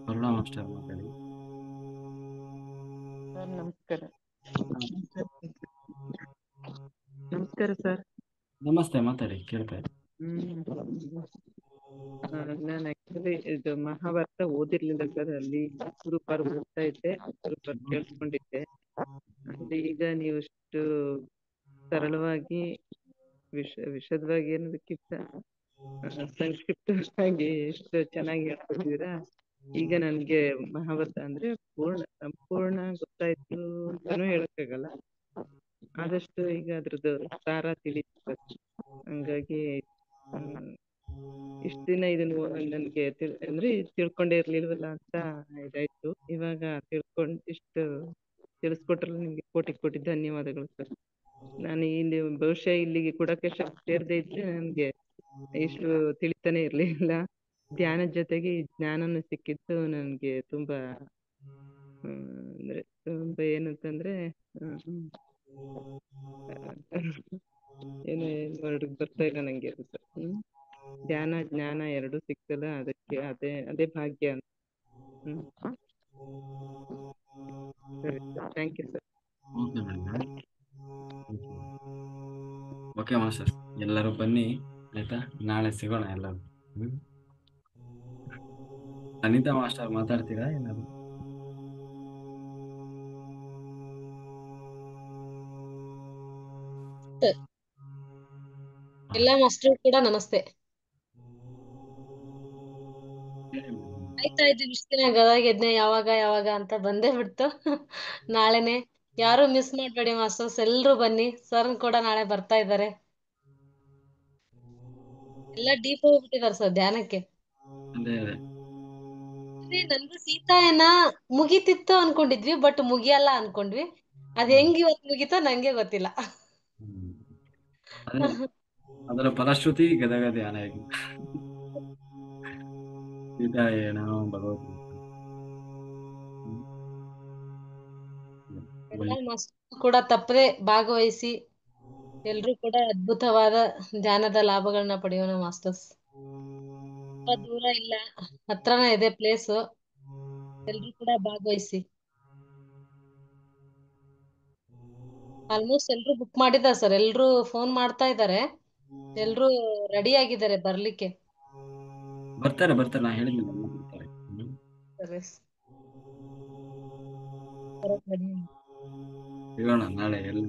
ಕರುಣಾ ಮಾಸ್ಟರ್ ಮಾತಾಡಿ. ಸರ್ ನಮಸ್ಕಾರ. ನಮಸ್ಕಾರ ಸರ್. ನಮಸ್ತೆ, ಮಾತಾಡಿ, ಕೇಳ್ತಾ ಇದ್ದೀನಿ. ನಾನು ಆಕ್ಚುಲಿ ಇದು ಮಹಾಭಾರತ ಓದಿರ್ಲಿಲ್ಲ ಸರ್. ಅಲ್ಲಿ ಗುರುಪಾರ್ ಓದ್ತಾ ಇದ್ದೆ, ಗುರುಪಾರ್ ಕೇಳ್ಸ್ಕೊಂಡಿದ್ದೆ. ಅಂದ್ರೆ ಈಗ ನೀವು ಇಷ್ಟು ಸರಳವಾಗಿ ವಿಶದವಾಗಿ ಅನ್ನೋದಕ್ಕಿಂತ ಸಂಕ್ಷಿಪ್ತವಾಗಿ ಎಷ್ಟು ಚೆನ್ನಾಗಿ ಹೇಳ್ಕೊಟ್ಟಿದ್ದೀರಾ. ಈಗ ನನ್ಗೆ ಮಹಾಭಾರತ ಅಂದ್ರೆ ಸಂಪೂರ್ಣ ಗೊತ್ತಾಯ್ತು ಅಂತಾನೂ ಹೇಳಕ್ಕಾಗಲ್ಲ. ಆದಷ್ಟು ಈಗ ಅದ್ರದ್ದು ಸಾರ ತಿಳಿತು. ಹಂಗಾಗಿ ಇಷ್ಟ ದಿನ ಇದನ್ನು ನನ್ಗೆ ಅಂದ್ರೆ ತಿಳ್ಕೊಂಡೇ ಇರ್ಲಿಲ್ವಲ್ಲ ಅಂತ ಇದಾಯ್ತು. ಇವಾಗ ಇಷ್ಟು ತಿಳಿಸ್ಕೊಟ್ರಲ್ಲ ನಿಮ್ಗೆ ಕೋಟಿ ಕೋಟಿ ಧನ್ಯವಾದಗಳು ಸರ್. ನಾನು ಇಲ್ಲಿ ಬಹುಶಃ ಇಲ್ಲಿಗೆ ಕೊಡಕ್ಕೆ ಸೇರ್ದೇ ಇದ್ರೆ ನನ್ಗೆ ಇಷ್ಟು ತಿಳಿತಾನೆ ಇರ್ಲಿಲ್ಲ. ಧ್ಯಾನದ ಜೊತೆಗೆ ಈ ಜ್ಞಾನನು ಸಿಕ್ಕಿದ್ದು ನನ್ಗೆ ತುಂಬಾ ಅಂದ್ರೆ ತುಂಬಾ ಏನಂತಂದ್ರೆ ಏನು ಬರ್ತಾ ಇಲ್ಲ ನಂಗೆ ಅದು ಸರ್. ಧ್ಯಾನ ಜ್ಞಾನ ಎರಡು ಸಿಕ್ತಲ್ಲ, ಅದಕ್ಕೆ ಅದೇ ಭಾಗ್ಯ ಅಂತ. ಸರಿ sir, thank you sir. Okay madam. Okay master, ಎಲ್ಲರೂ ಬನ್ನಿ ಆಯ್ತಾ, ನಾಳೆ ಸಿಗೋಣ ಎಲ್ಲರೂ. ಅನಿತಾ ಮಾಸ್ಟರ್ ಮಾತಾಡ್ತೀರಾ ಏನಾದ್ರು? ಎಲ್ಲ ಮಾಸ್ಟರ್ ಕೂಡ ನಮಸ್ತೆ. ಆಯ್ತಾ ಇದ್ದು ಇಷ್ಟ ದಿನ ಗದಗ ಯಜ್ಞ ಯಾವಾಗ ಅಂತ ಬಂದೇ ಬಿಡ್ತು. ನಾಳೆನೆ ಯಾರು ಮಿಸ್ ಮಾಡ್ಬೇಡಿ ಮಾಸ್ಟರ್ಸ್, ಎಲ್ರು ಬನ್ನಿ. ಸರ್ ಕೂಡ ನಾಳೆ ಬರ್ತಾ ಇದ್ದಾರೆ. ಎಲ್ಲ ಡೀಪ್ ಹೋಗ್ಬಿಟ್ಟಿದ್ದಾರೆ ಸರ್ ಧ್ಯಾನಕ್ಕೆ. ನನ್ಗೂ ಸೀತಾಯನ ಮುಗಿತಿತ್ತು ಅನ್ಕೊಂಡಿದ್ವಿ, ಬಟ್ ಮುಗಿಯಲ್ಲ ಅನ್ಕೊಂಡ್ವಿ. ಅದ್ ಹೆಂಗ್ ಇವತ್ ಮುಗಿತೋ ನಂಗೆ ಗೊತ್ತಿಲ್ಲ. ಅದರ ಫಲಶ್ರುತಿ ಗದಗ ಧ್ಯಾನ ಸೀತಾಯನ ಭಗವದ್ಗೀತೆ. ಎಲ್ಲ ಮಾಸ್ಟರ್ ಕೂಡ ತಪ್ಪದೆ ಭಾಗವಹಿಸಿ ಎಲ್ರು ಕೂಡ ಅದ್ಭುತವಾದ ಧ್ಯಾನದ ಲಾಭಗಳನ್ನ ಪಡೆಯೋಣ ಮಾಸ್ಟರ್ಸ್. ತುಂಬಾ ದೂರ ಇಲ್ಲ, ಹತ್ರನೇ ಇದೆ ಪ್ಲೇಸ್. ಎಲ್ರು ಕೂಡ ಭಾಗವಹಿಸಿ. ಆಲ್ಮೋಸ್ಟ್ ಎಲ್ರು ಬುಕ್ ಮಾಡಿದ್ದಾರೆ ಸರ್, ಎಲ್ರು ಫೋನ್ ಮಾಡ್ತಾ ಇದ್ದಾರೆ. ಎಲ್ರು ರೆಡಿ ಆಗಿದ್ದಾರೆ ಬರ್ಲಿಕ್ಕೆ. ಬರ್ತಾರೆ ನಾ ಹೇಳಿದ್ನಲ್ಲ, ಬರ್ತಾರೆ. ಸಿಗೋಣ ನಾಳೆ ಎಲ್ಲ.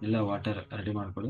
ಎಲ್ಲ ವಾಟರ್ ರೆಡಿ ಮಾಡ್ಕೊಳ್ಳಿ.